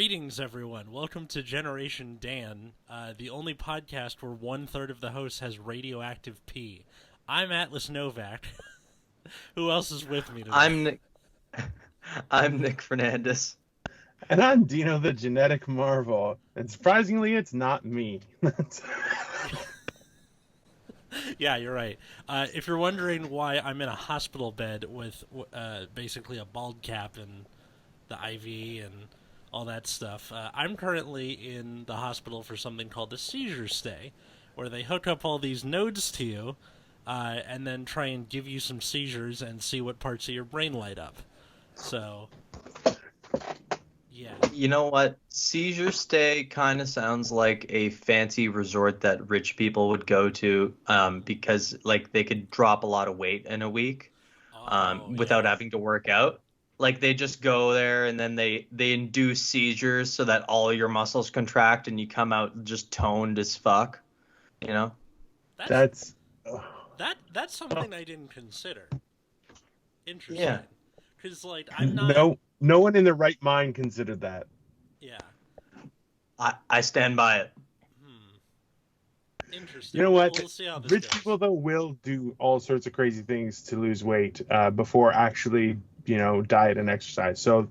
Greetings, everyone. Welcome to Generation Dan, the only podcast where 1/3 of the host has radioactive pee. I'm Atlas Novak. Who else is with me today? I'm Nick. I'm Nick Fernandez. And I'm Dino the Genetic Marvel. And surprisingly, it's not me. Yeah, you're right. If you're wondering why I'm in a hospital bed with basically a bald cap and the IV and all that stuff, I'm currently in the hospital for something called a seizure stay, where they hook up all these nodes to you and then try and give you some seizures and see what parts of your brain light up. So, yeah. You know what? Seizure stay kind of sounds like a fancy resort that rich people would go to because like they could drop a lot of weight in a week without having to work out. Like they just go there and then they induce seizures so that all your muscles contract and you come out just toned as fuck. You know? That's something I didn't consider. Interesting. Yeah. Because, like, I'm not... No one in their right mind considered that. Yeah. I stand by it. Interesting. You know what? We'll see how this Rich goes. people, though, will do all sorts of crazy things to lose weight before actually, diet and exercise. So,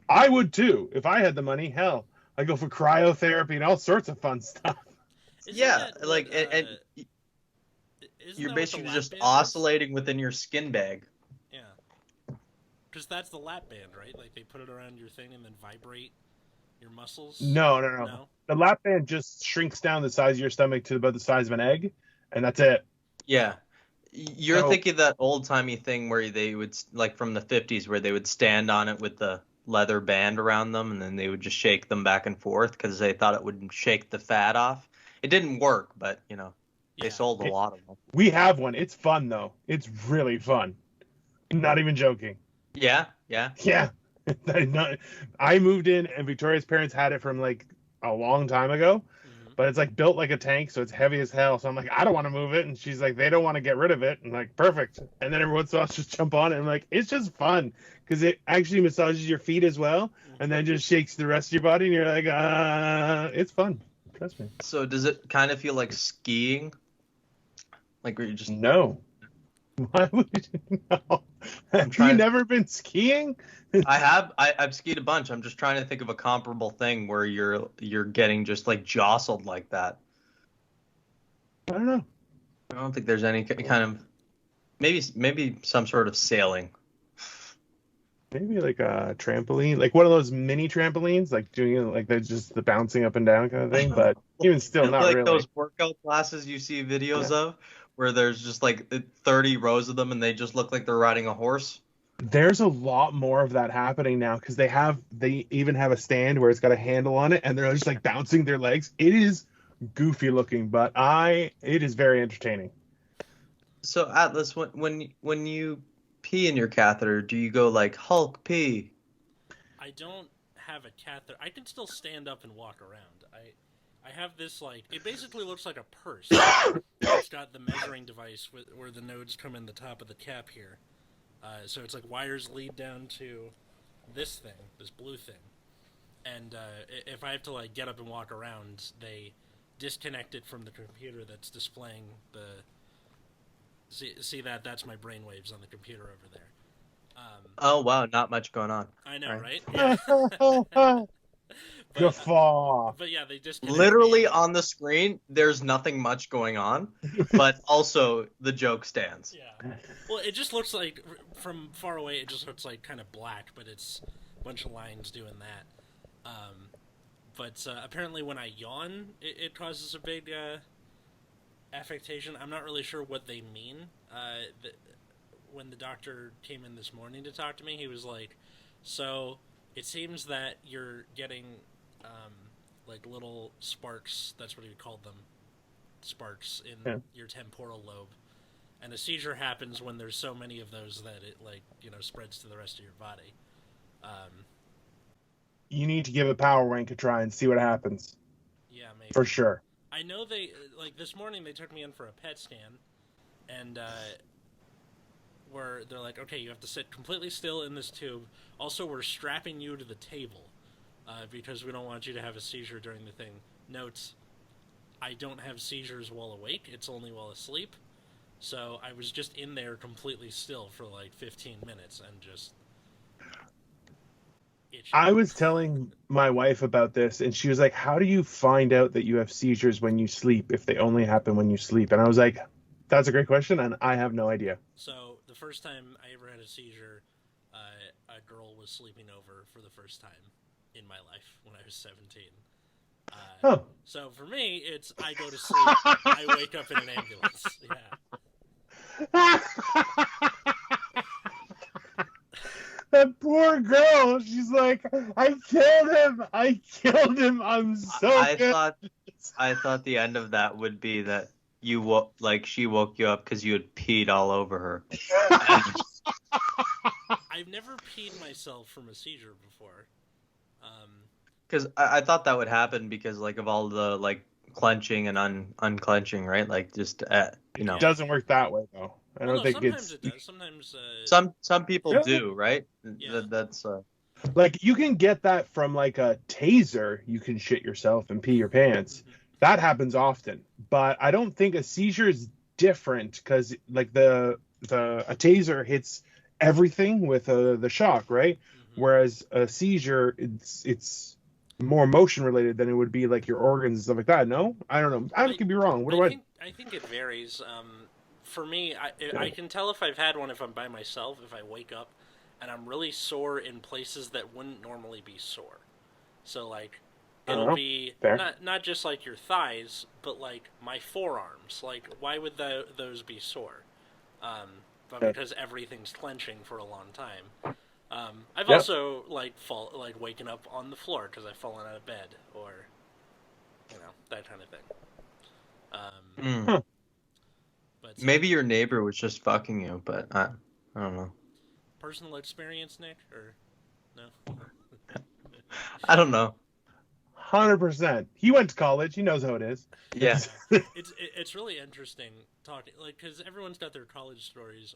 I would too. If I had the money, hell, I'd go for cryotherapy and all sorts of fun stuff. You're basically just oscillating within your skin bag. Yeah. Because that's the lap band, right? Like, they put it around your thing and then vibrate your muscles? No. The lap band just shrinks down the size of your stomach to about the size of an egg, and that's it. Yeah. You're thinking that old-timey thing where they would, like from the 50s, where they would stand on it with the leather band around them, and then they would just shake them back and forth because they thought it would shake the fat off. It didn't work, but, they sold a lot of them. We have one. It's fun, though. It's really fun. Not even joking. Yeah. Yeah. I moved in, and Victoria's parents had it from, like, a long time ago. But it's like built like a tank, so it's heavy as hell. So I'm like, I don't want to move it. And she's like, they don't want to get rid of it. And I'm like, perfect. And then every once in a while, I'll just jump on it. And I'm like, it's just fun because it actually massages your feet as well, and then just shakes the rest of your body. And you're like, it's fun. Trust me. So does it kind of feel like skiing? Like where you just no. Why would you know? Have you never been skiing? I have. I've skied a bunch. I'm just trying to think of a comparable thing where you're getting just like jostled like that. I don't know. I don't think there's any kind of maybe some sort of sailing. Maybe like a trampoline, like one of those mini trampolines, like doing it like they're just the bouncing up and down kind of thing. But even still, not like really. Those workout classes you see videos of, where there's just like 30 rows of them and they just look like they're riding a horse. There's a lot more of that happening now because they even have a stand where it's got a handle on it and they're just like bouncing their legs. It is goofy looking, but it is very entertaining. So Atlas, when you pee in your catheter, do you go like Hulk pee? I don't have a catheter. I can still stand up and walk around. I have this, like, it basically looks like a purse. It's got the measuring device where the nodes come in the top of the cap here. So it's like wires lead down to this blue thing. And if I have to, like, get up and walk around, they disconnect it from the computer that's displaying the... See that? That's my brainwaves on the computer over there. Oh, wow, not much going on. I know, right? Yeah. Guffaw. But yeah, they disconnect. Literally on the screen, there's nothing much going on, but also the joke stands. Yeah. Well, it just looks like, from far away, it just looks like kind of black, but it's a bunch of lines doing that. But apparently when I yawn, it causes a big affectation. I'm not really sure what they mean. When the doctor came in this morning to talk to me, he was like, so it seems that you're getting like little sparks, that's what he called them, sparks in your temporal lobe. And a seizure happens when there's so many of those that it, like, spreads to the rest of your body. You need to give a power rank a try and see what happens. Yeah, maybe. For sure. I know they, like, this morning they took me in for a PET scan, and where they're like, okay, you have to sit completely still in this tube. Also, we're strapping you to the table. because we don't want you to have a seizure during the thing. Notes, I don't have seizures while awake, it's only while asleep. So I was just in there completely still for like 15 minutes and just itching. I was telling my wife about this, and she was like, "How do you find out that you have seizures when you sleep if they only happen when you sleep?" And I was like, "That's a great question, and I have no idea." So the first time I ever had a seizure, a girl was sleeping over for the first time in my life when I was 17. Oh. So for me, it's I go to sleep, I wake up in an ambulance. Yeah. That poor girl. She's like, I killed him. I'm so good. I thought the end of that would be that she woke you up because you had peed all over her. I've never peed myself from a seizure before. Because I thought that would happen because like of all the like clenching and unclenching, right? Like just you know. It doesn't work that way though. I don't think sometimes it does. Sometimes some people Really? do, right? Yeah. That's like you can get that from like a taser. You can shit yourself and pee your pants. That happens often, but I don't think a seizure is different because like a taser hits everything with the shock, right? Mm-hmm. Whereas a seizure, it's more motion related than it would be like your organs and stuff like that. No, I don't know. I could be wrong. I think it varies. For me, I can tell if I've had one if I'm by myself. If I wake up and I'm really sore in places that wouldn't normally be sore. So like it'll be not just like your thighs, but like my forearms. Like why would those be sore? But because everything's clenching for a long time. I've also like waken up on the floor because I've fallen out of bed or that kind of thing. But maybe your neighbor was just fucking you, but I don't know. Personal experience, Nick, or no? I don't know. 100%. He went to college. He knows how it is. Yeah. It's really interesting talking because everyone's got their college stories.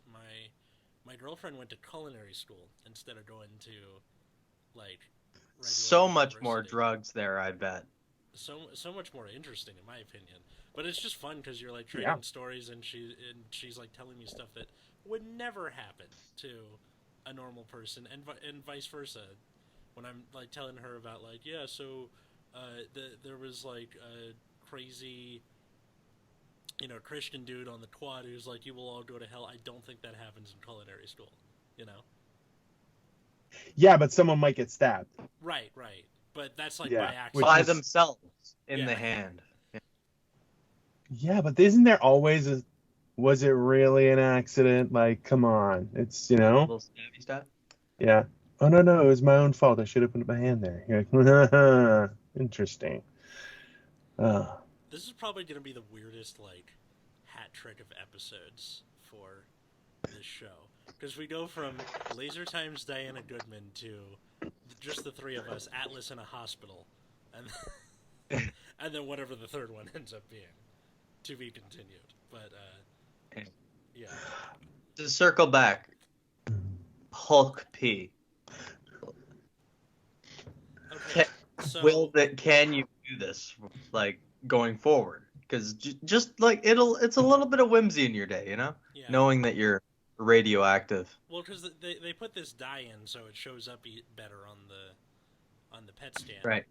My girlfriend went to culinary school instead of going to like so much more drugs there, I bet. So much more interesting in my opinion. But it's just fun because you're like trading stories and she's like telling me stuff that would never happen to a normal person and vice versa. When I'm like telling her about like there was like a crazy Christian dude on the quad who's like, you will all go to hell. I don't think that happens in culinary school, Yeah, but someone might get stabbed. Right. But that's like by accident. By themselves in the hand. Yeah, but isn't there always was it really an accident? Like, come on. It's, A little stabby stuff? Yeah. Oh, no, it was my own fault. I should have put my hand there. You're like, interesting. This is probably going to be the weirdest, like, hat trick of episodes for this show. Because we go from Laser Time's Diana Goodman to just the three of us, Atlas in a hospital, and whatever the third one ends up being. To be continued. But, yeah. To circle back, Hulk P. Okay, can you do this, like, going forward? Because just, like, it's a little bit of whimsy in your day, Yeah. Knowing that you're radioactive. Well, because they put this dye in so it shows up better on the PET scan. Right.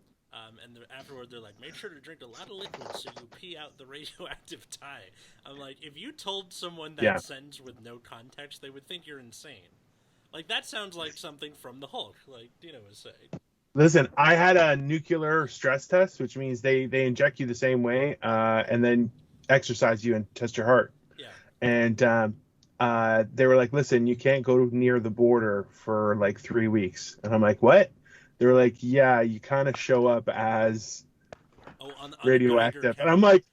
And afterward, they're like, make sure to drink a lot of liquid so you pee out the radioactive dye. I'm like, if you told someone that sentence with no context, they would think you're insane. Like, that sounds like something from the Hulk, like Dino was saying. Listen, I had a nuclear stress test, which means they inject you the same way and then exercise you and test your heart. Yeah. And they were like, listen, you can't go near the border for like 3 weeks. And I'm like, what? They were like, yeah, you kind of show up as radioactive. And I'm like,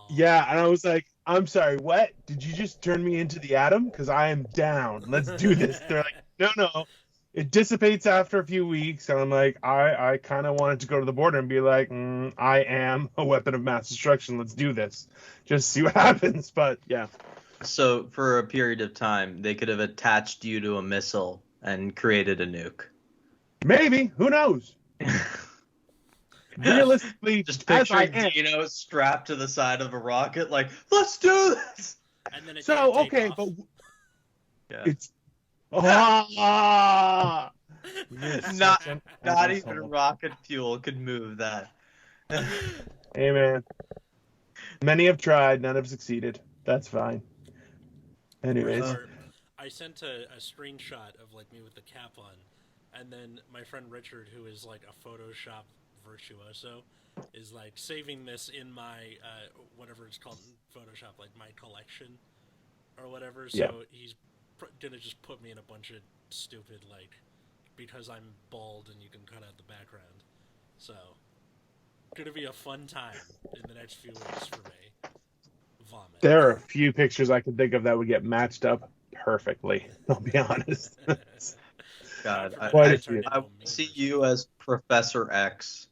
yeah. And I was like, I'm sorry, what? Did you just turn me into the atom? Because I am down. Let's do this. They're like, no. It dissipates after a few weeks. And I'm like, I kind of wanted to go to the border and be like, I am a weapon of mass destruction. Let's do this. Just see what happens. But yeah. So for a period of time, they could have attached you to a missile and created a nuke. Maybe. Who knows? Realistically, Just as I picturing am. Dino strapped to the side of a rocket, like, let's do this. And then it So can't take okay, off. but Yeah. it's ah. You're Not such an not even asshole. rocket fuel could move that. Hey man, many have tried, none have succeeded. That's fine. Anyways, Or I sent a screenshot of like me with the cap on, and then my friend Richard, who is like a Photoshop virtuoso, is like saving this in my whatever it's called in Photoshop, like my collection or whatever. So Yeah. he's gonna just put me in a bunch of stupid like because I'm bald and you can cut out the background. So gonna be a fun time in the next few weeks for me. Vomit. there are a few pictures I could think of that would get matched up perfectly. I'll be honest. God, Quite a few. I see you as Professor X.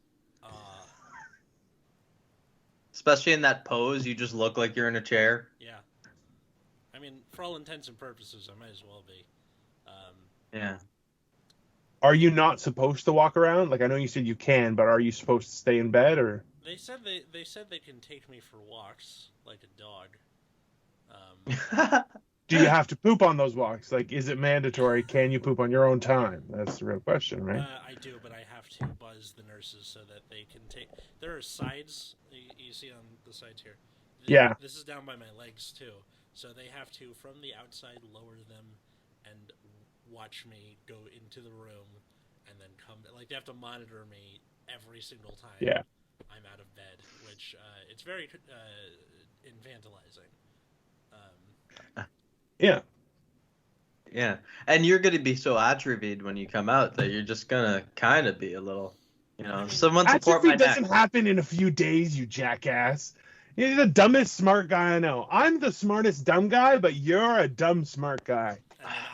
Especially in that pose, you just look like you're in a chair. Yeah. I mean, for all intents and purposes, I might as well be. Yeah. Are you not supposed to walk around? Like I know you said you can, but are you supposed to stay in bed or? They said they can take me for walks like a dog. Do you have to poop on those walks? Like, is it mandatory? Can you poop on your own time? That's the real question, right? I do, but I have to buzz the nurses so that they can take. There are sides you see on the sides here. Yeah. This is down by my legs too, so they have to from the outside lower them and watch me go into the room and then come. Like they have to monitor me every single time. Yeah. I'm out of bed, which it's very infantilizing. Yeah. Yeah. And you're going to be so atrophied when you come out that you're just going to kind of be a little, someone support my Atrophy neck. doesn't happen in a few days, you jackass. You're the dumbest smart guy I know. I'm the smartest dumb guy, but you're a dumb smart guy.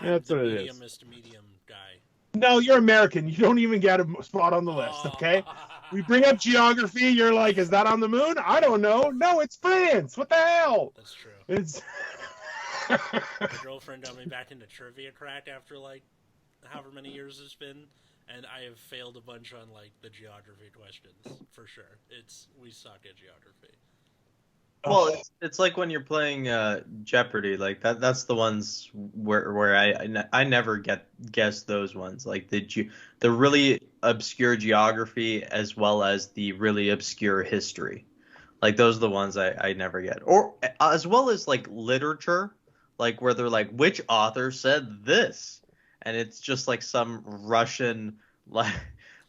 That's what it is. Medium guy. No, you're American. You don't even get a spot on the list, okay? We bring up geography. You're like, is that on the moon? I don't know. No, it's France. What the hell? That's true. It's. My girlfriend got me back into trivia crack after like however many years it's been, and I have failed a bunch on like the geography questions for sure. We suck at geography. Well, it's like when you're playing Jeopardy, like that's the ones where I never guess those ones, like the really obscure geography as well as the really obscure history. Like those are the ones I never get. Or as well as like literature, like where they're like, which author said this? And it's just like some Russian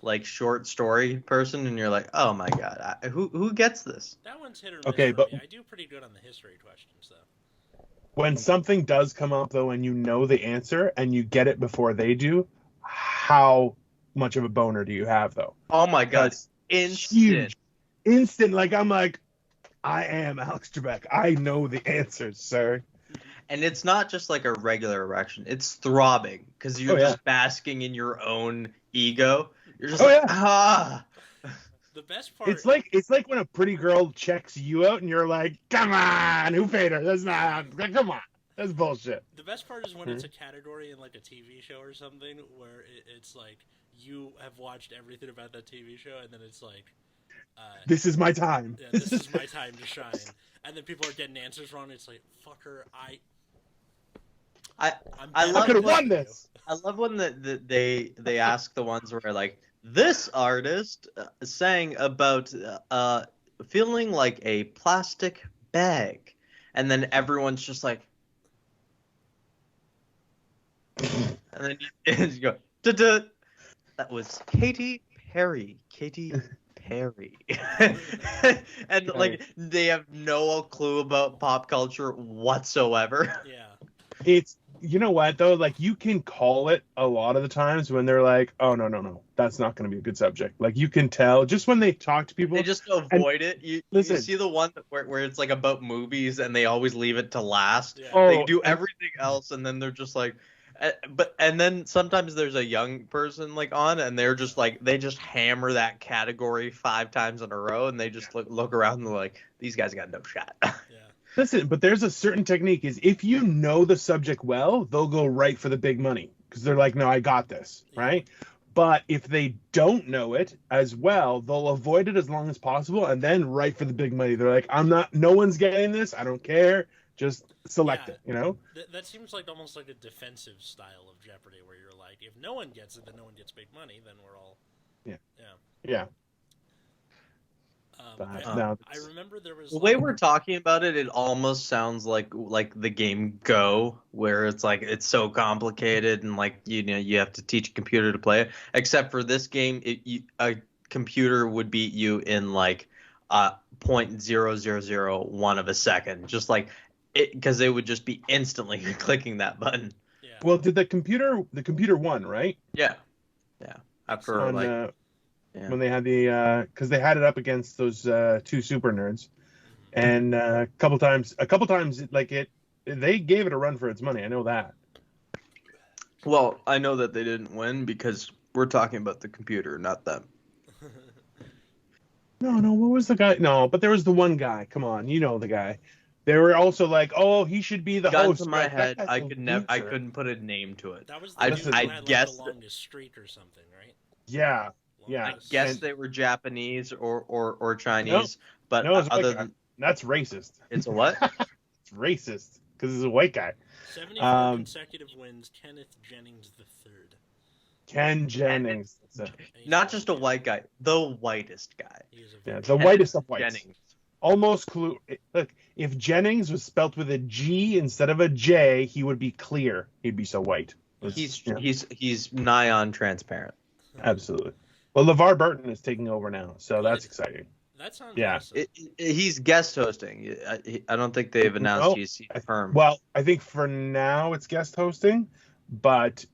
like short story person, and you're like, oh my god, who gets this? That one's hit or miss Okay, for but me. I do pretty good on the history questions though. When something does come up though, and you know the answer and you get it before they do, how much of a boner do you have though? Oh my god, huge, instant. Like I'm like, I am Alex Trebek. I know the answers, sir. And it's not just like a regular erection; it's throbbing because you're just basking in your own ego. You're just ah. The best part. It's like when a pretty girl checks you out and you're like, come on, who paid her? That's not. Come on, that's bullshit. The best part is when it's a category in like a TV show or something where it's like you have watched everything about that TV show, and then it's like. This is my time. Yeah, this is my time to shine. And then people are getting answers wrong. It's like, fucker, I could have won this. I love when they ask the ones where like this artist sang about feeling like a plastic bag, and then everyone's just like, and then you go, duh. That was Katy Perry. And like they have no clue about pop culture whatsoever. Yeah. It's, you know what though, like you can call it a lot of the times when they're like, oh no, that's not going to be a good subject. Like you can tell just when they talk to people, they just avoid it. You see the one where it's like about movies and they always leave it to last. Yeah. They do everything else and then they're just like, and then sometimes there's a young person like on and they're just like, they just hammer that category 5 times in a row and they just look around and they're like, these guys got no shot. Yeah. Listen, but there's a certain technique is if you know the subject well, they'll go right for the big money because they're like, no, I got this, right? But if they don't know it as well, they'll avoid it as long as possible and then right for the big money. They're like, no one's getting this. I don't care. Just select it, you know? That seems like almost like a defensive style of Jeopardy where you're like, if no one gets it, then no one gets big money, then we're all... Yeah. I remember there was... The way we're talking about it, it almost sounds like the game Go, where it's like it's so complicated and like you have to teach a computer to play it. Except for this game, a computer would beat you in like 0.0001 of a second, just like it, because they would just be instantly clicking that button. Yeah. Well, did the computer won, right? Yeah. After when they had because they had it up against those two super nerds, and a couple times they gave it a run for its money. I know that. Well, I know that they didn't win because we're talking about the computer, not them. No, what was the guy? No, but there was the one guy. Come on, you know the guy. They were also like, oh, he should be the host. In my head, I couldn't put a name to it. That was the dude who had the longest streak or something, right? Yeah. I guess they were Japanese or Chinese, but other than that's racist. It's a what? It's racist because he's a white guy. 74 consecutive wins. Kenneth Jennings III. Ken Jennings. Not just a white guy, the whitest guy. The whitest of whites. Jennings. Almost clue. Look, if Jennings was spelt with a G instead of a J, he would be clear. He'd be so white. He's nigh on transparent. Absolutely. Well, LeVar Burton is taking over now, so that's exciting. That sounds awesome. He's guest hosting. I don't think they've announced he's confirmed. Well, I think for now it's guest hosting, but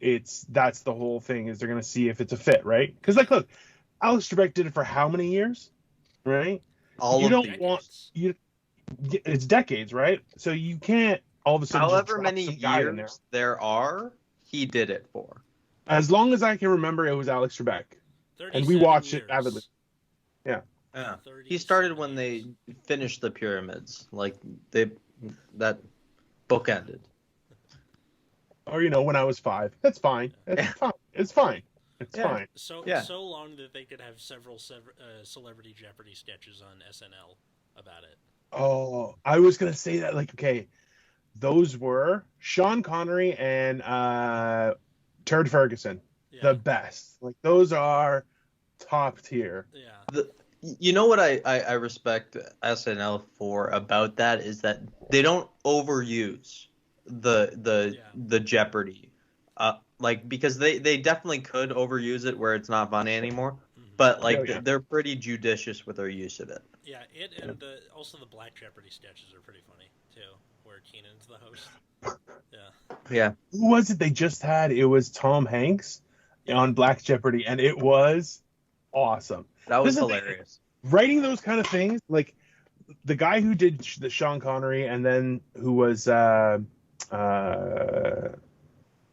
that's the whole thing is they're going to see if it's a fit, right? Because look, Alex Trebek did it for how many years, right? It's decades, right? So you can't all of a sudden. However many years there are, he did it for. As long as I can remember, it was Alex Trebek. And we watched it avidly. Yeah. He started when they finished the pyramids. Like that book ended. Or when I was 5. That's fine. It's fine. It's fine. So long that they could have several Celebrity Jeopardy sketches on SNL about it. Oh, I was gonna say that. Okay, those were Sean Connery and Turd Ferguson. The best. Those are top tier. Yeah. You know what I respect SNL for about that is that they don't overuse the Jeopardy. Because they definitely could overuse it where it's not funny anymore. But they're pretty judicious with their use of it. Yeah, and also the Black Jeopardy sketches are pretty funny too, where Keenan's the host. Yeah. Who was it they just had? It was Tom Hanks on Black Jeopardy, and it was awesome. That was hilarious. Writing those kind of things, like the guy who did the Sean Connery, and then who was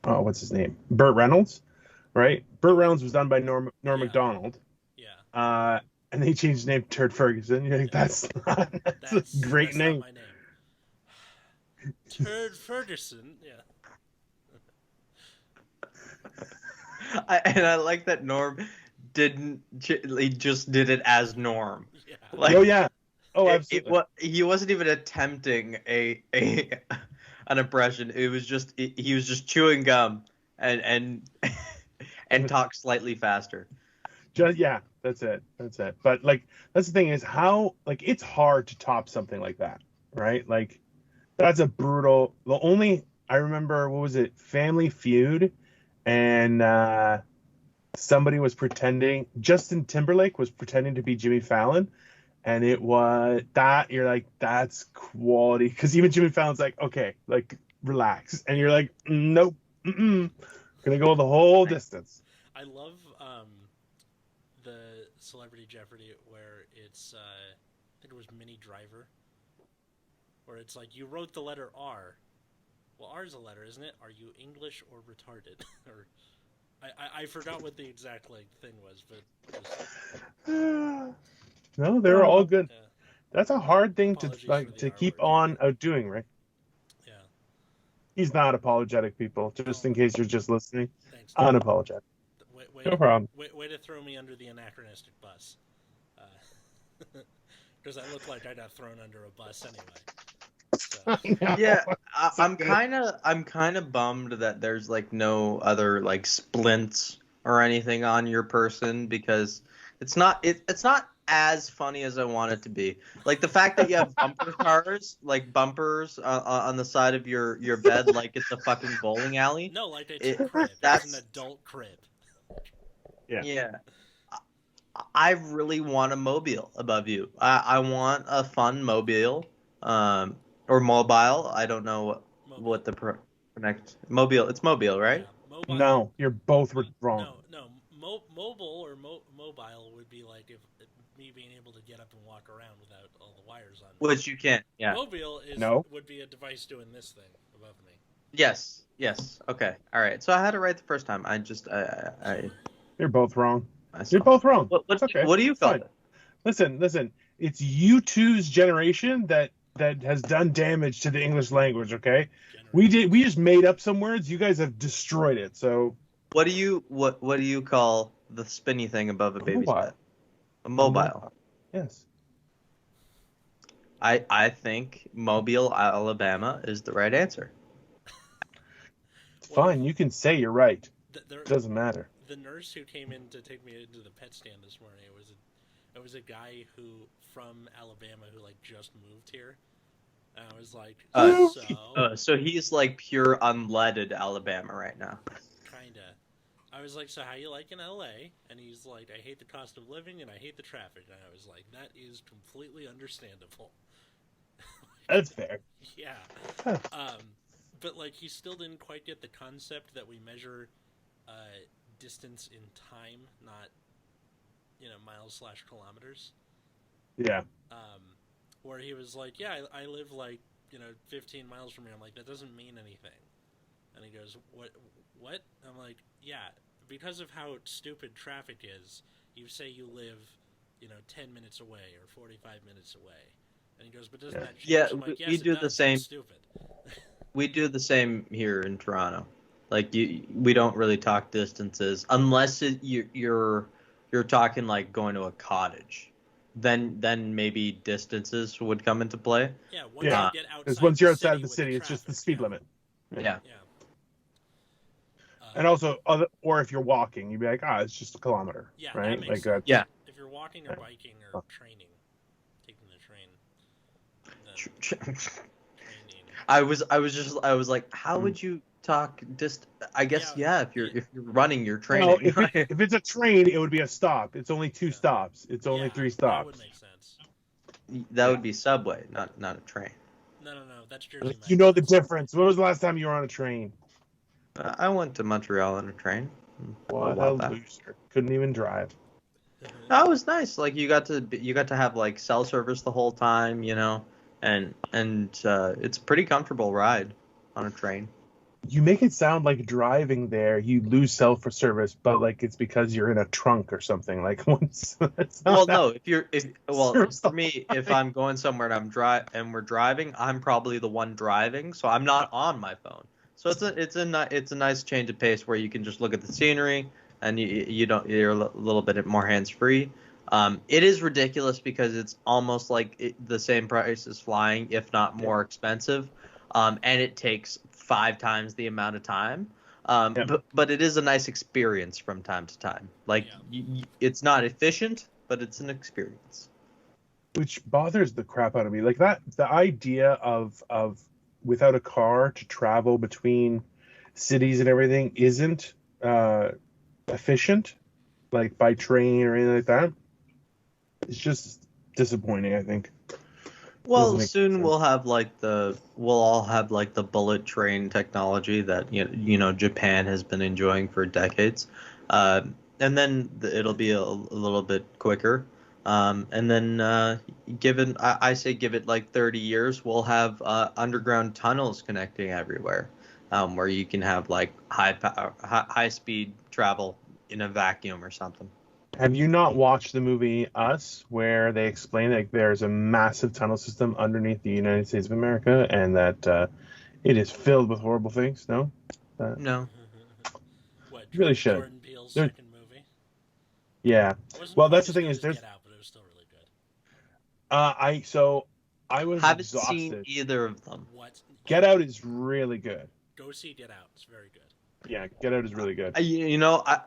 what's his name? Burt Reynolds, right? Burt Reynolds was done by Norm Macdonald. Yeah. And they changed his name to Turd Ferguson. You're like, that's a great name. Not my name. Turd Ferguson. Yeah. I like that Norm just did it as Norm. Yeah. Absolutely. He wasn't even attempting an impression. It was just he was just chewing gum and talked slightly faster. That's it. But that's the thing is how it's hard to top something like that, right? That's a brutal. I remember, what was it? Family Feud, and somebody was pretending. Justin Timberlake was pretending to be Jimmy Fallon, and it was that you're like, that's quality. Because even Jimmy Fallon's like, okay, relax, and you're like, nope, gonna go the whole distance. I love the Celebrity Jeopardy where it's I think it was Minnie Driver, where it's like, you wrote the letter R. Well, R is a letter, isn't it? Are you English or retarded? Or I forgot what the exact thing was, but no, they're all good. Yeah. That's a hard thing to keep on outdoing, right? Yeah. He's not apologetic, people. Just in case you're just listening, Thanks, unapologetic. No problem. Way to throw me under the anachronistic bus. Because I look like I got thrown under a bus anyway. So. Yeah, I'm kind of bummed that there's like no other like splints or anything on your person, because it's not as funny as I want it to be. Like the fact that you have bumper cars, like bumpers on the side of your bed, like it's a fucking bowling alley. No, like it's a crib. That's an adult crib. Yeah. I really want a mobile above you. I want a fun mobile, or mobile. I don't know what the next mobile. It's mobile, right? Yeah, mobile. No, you're both wrong. No. Mobile or mobile would be like if me being able to get up and walk around without all the wires on. Which you can't. Yeah. Mobile would be a device doing this thing above me. Yes. Okay. All right. So I had it right the first time. You're both wrong. You're both wrong. Okay. What do you feel? Listen. It's you two's generation that has done damage to the English language. Okay, we just made up some words. You guys have destroyed it. So what do you call the spinny thing above a baby's bed? A mobile. Yes. I think Mobile, Alabama is the right answer. It's fine. You can say you're right. It doesn't matter. The nurse who came in to take me into the pet stand this morning, it was a guy who from Alabama who like just moved here. And I was like, so he's like pure unleaded Alabama right now. Kinda. I was like, so how you like in LA? And he's like, I hate the cost of living and I hate the traffic. And I was like, that is completely understandable. That's fair. Yeah. But like he still didn't quite get the concept that we measure distance in time, not miles/kilometers. Yeah. Where he was like, yeah, I live like 15 miles from here. I'm like, that doesn't mean anything. And he goes, what? I'm like, yeah, because of how stupid traffic is, you say you live 10 minutes away or 45 minutes away. And he goes, but doesn't that change? Yeah, I'm like, yes, we do the same. Stupid. We do the same here in Toronto. Like we don't really talk distances unless you're talking like going to a cottage. Then maybe distances would come into play. Yeah, once you get outside, because once you're outside of the city, it's just the speed limit. Yeah. And also, or if you're walking, you'd be like, it's just a kilometer. Yeah, right? That makes sense. Yeah. If you're walking or biking or training, taking the train. I was like, how would you talk I guess if you're running, you're training. No, if it's a train, it would be a stop. It's only 2 stops. It's only 3 stops. That would make sense. That would be subway, not a train. No, that's Jersey. You know the difference. When was the last time you were on a train? I went to Montreal on a train. What a loser! Couldn't even drive. That was nice. Like you got to have like cell service the whole time, and it's a pretty comfortable ride on a train. You make it sound like driving there, you lose cell for service, but like it's because you're in a trunk or something. Like once. Well, no. For me, if I'm going somewhere and we're driving, I'm probably the one driving, so I'm not on my phone. So it's a nice change of pace where you can just look at the scenery and you're a little bit more hands free. It is ridiculous because it's almost like the same price as flying, if not more expensive, and it takes 5 times the amount of time. But it is a nice experience from time to time. Like it's not efficient, but it's an experience. Which bothers the crap out of me. Like that, the idea of without a car to travel between cities and everything isn't efficient, like by train or anything like that. It's just disappointing, I think. Well, soon we'll all have like the bullet train technology that Japan has been enjoying for decades, and then it'll be a little bit quicker. And then give it like 30 years, we'll have underground tunnels connecting everywhere, where you can have like high speed travel in a vacuum or something. Have you not watched the movie Us, where they explain that there's a massive tunnel system underneath the United States of America, and that it is filled with horrible things? No. No. What? You really should. Jordan Peele's second movie. Yeah. It wasn't Well, quite that's the as thing good is as there's Get Out, but it was still really good. I was Haven't seen exhausted. either of them. What? Get Out is really good. Go see Get Out. It's very good. Yeah, Get Out is really good.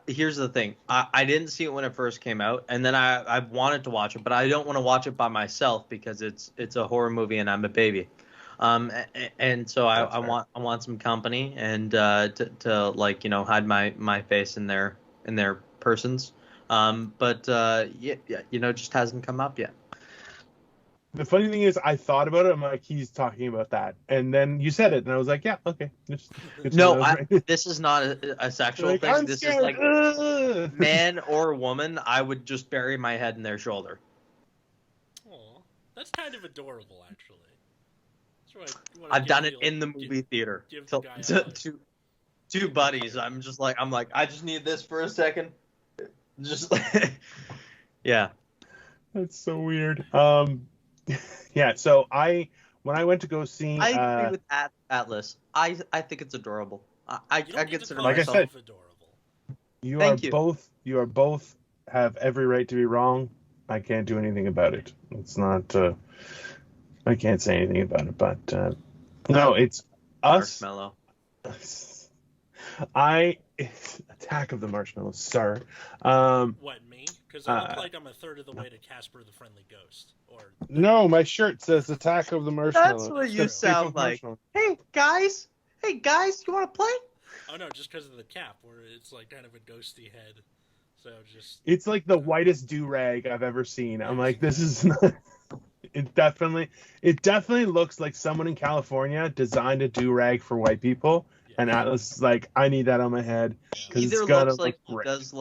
Here's the thing. I didn't see it when it first came out, and then I wanted to watch it, but I don't want to watch it by myself because it's a horror movie and I'm a baby. And so That's I fair. want some company and to like hide my face in their persons. But yeah, it just hasn't come up yet. The funny thing is, I thought about it. I'm like, he's talking about that, and then you said it, and I was like, yeah, okay. Just good to know No, that was right. this is not a sexual Like, thing. I'm This is scared. like Ugh. man or woman. I would just bury my head in their shoulder. Aw, that's kind of adorable, actually. That's what I've done it in the movie theater. give the To, guy a to, hug. to two buddies. I'm like, I just need this for a second. Just yeah. That's so weird. Yeah. So when I went to go see, I agree with Atlas. I think it's adorable. I You don't get to consider call Like I myself. said, yourself adorable. Thank you. you are both have every right to be wrong. I can't do anything about it. It's not. I can't say anything about it. But no, it's us. Marshmallow. It's Attack of the Marshmallows, sir. What, me? Because I look Uh, like I'm a third of the way to Casper the Friendly Ghost. Or no, my shirt says Attack of the Marshmallows. That's what you true. sound like. Hey guys, you want to play? Oh no, just because of the cap, where it's like kind of a ghosty head. So just It's like the whitest do rag I've ever seen. I'm like, this is not. It definitely looks like someone in California designed a do rag for white people, yeah. and Atlas is like, I need that on my head because Either it's gonna looks like look he great. does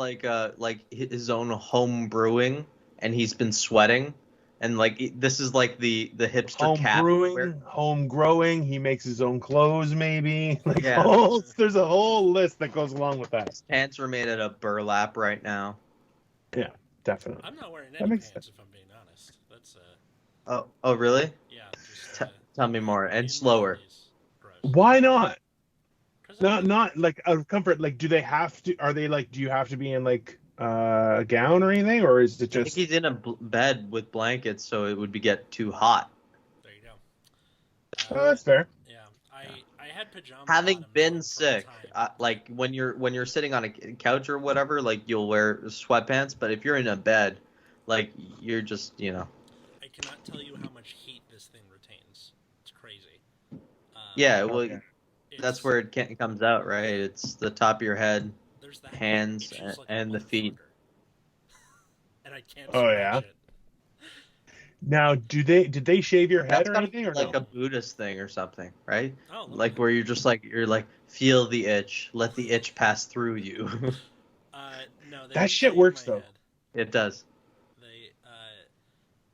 like his own home brewing, and he's been sweating, and like this is like the hipster Home cap. brewing, home growing. He makes his own clothes, maybe. Like, Yeah. there's a whole list that goes along with that. His pants are made out of burlap right now. Yeah, definitely. I'm not wearing That any makes pants if I'm being honest. That's Oh really? yeah. Just Tell me more and in slower. realities. Gross. Why not? 'Cause I mean, Not like out of comfort. Like, do they have to? Are they like? Do you have to be in like a gown or anything, or is it I think just? he's in a bed with blankets, so it would get too hot. there you go. Oh, that's fair. Yeah, I had pajama Having bottoms been on for a sick, time. like when you're sitting on a couch or whatever, like you'll wear sweatpants. But if you're in a bed, like you're just I cannot tell you how much heat this thing retains. It's crazy. yeah. Well, Okay. that's it's- where it comes out, right? It's the top of your head, there's that hands, itches like a and the feet. motherfucker. And I can't. Oh, scratch yeah? it. Now, did they shave your head That's or gotta anything, be or like no? a Buddhist thing or something, right? Oh, look Like at where you're just like feel the itch, let the itch pass through you. no, they That didn't shit shave works, my though. head. It does.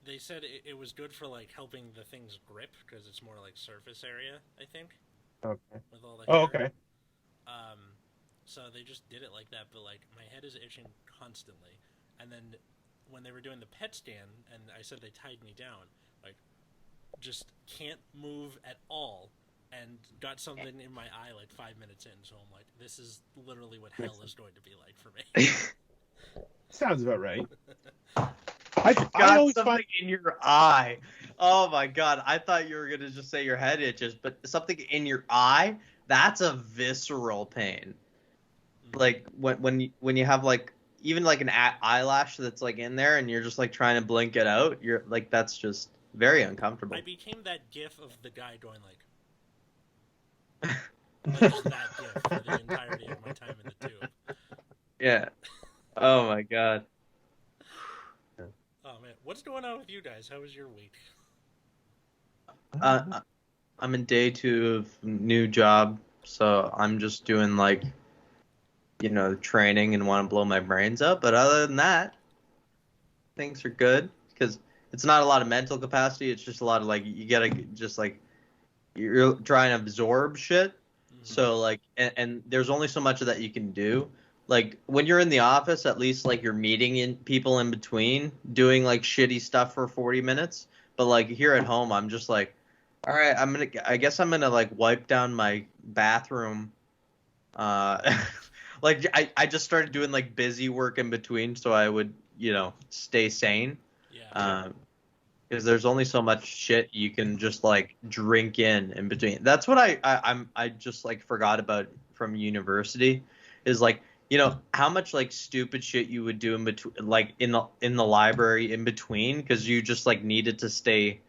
They said it was good for like helping the thing's grip because it's more like surface area. I think Okay. with all the Oh, hair. okay. So they just did it like that, but like my head is itching constantly. And then when they were doing the PET scan, and I said they tied me down, like just can't move at all, and got something in my eye like 5 minutes in. So I'm like, this is literally what hell is going to be like for me. Sounds about right. I Got always something find in your eye. Oh my god! I thought you were gonna just say your head itches, but something in your eye—that's a visceral pain. Like when you have like even like an eyelash that's like in there, and you're just like trying to blink it out. You're like that's just very uncomfortable. I became that gif of the guy going like just that gif for the entirety of my time in the tube. Yeah. Oh my god. Oh man, what's going on with you guys? How was your week? I'm in day 2 of new job, so I'm just doing like, training and want to blow my brains up. But other than that, things are good because it's not a lot of mental capacity. It's just a lot of like you gotta just like you're trying to absorb shit. So like, and there's only so much of that you can do. Like when you're in the office, at least like you're meeting in people in between, doing like shitty stuff for 40 minutes. But like here at home, I'm just like, all right, I guess I'm gonna like wipe down my bathroom. Like I just started doing like busy work in between so I would, stay sane. Yeah. Because there's only so much shit you can just like drink in between. That's what I just like forgot about from university is like, how much like stupid shit you would do in between, like in the library in between, because you just like needed to stay,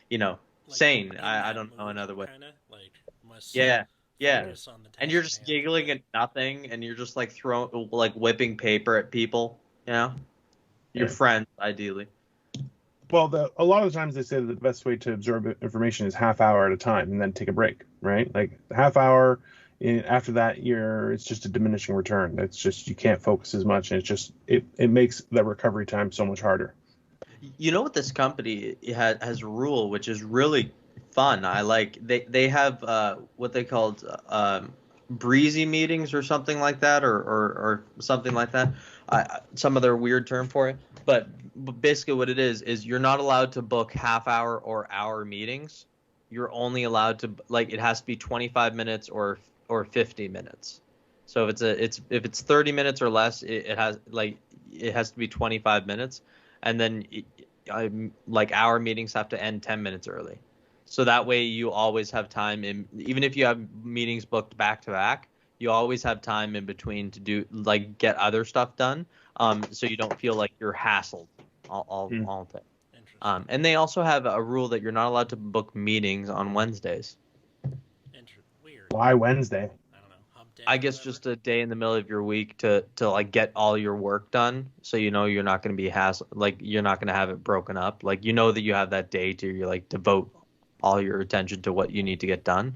you know, Like sane. in I that don't know mood, another way. kind of like must Yeah, yeah. focus on the And task you're at just hand. giggling at nothing, and you're just like throwing, like whipping paper at people. Your Yeah. friends, ideally. Well, a lot of the times they say that the best way to absorb information is half hour at a time and then take a break, right? Like half hour. After that, it's just a diminishing return. It's just you can't focus as much, and it makes the recovery time so much harder. You know what this company has a rule which is really fun. I like they have what they called breezy meetings or something like that or something like that. Some other weird term for it. But basically what it is you're not allowed to book half hour or hour meetings. You're only allowed to like it has to be 25 minutes or 50 minutes. So if it's 30 minutes or less, it has to be 25 minutes, and then like our meetings have to end 10 minutes early. So that way you always have time even if you have meetings booked back to back, you always have time in between to do like get other stuff done. So you don't feel like you're hassled all day. Interesting. And they also have a rule that you're not allowed to book meetings on Wednesdays. Weird. Why Wednesday? I don't know. Hump day. I guess Whatever. just a day in the middle of your week to like get all your work done, so you're not going to be like you're not going to have it broken up. Like that you have that day to you like devote all your attention to what you need to get done.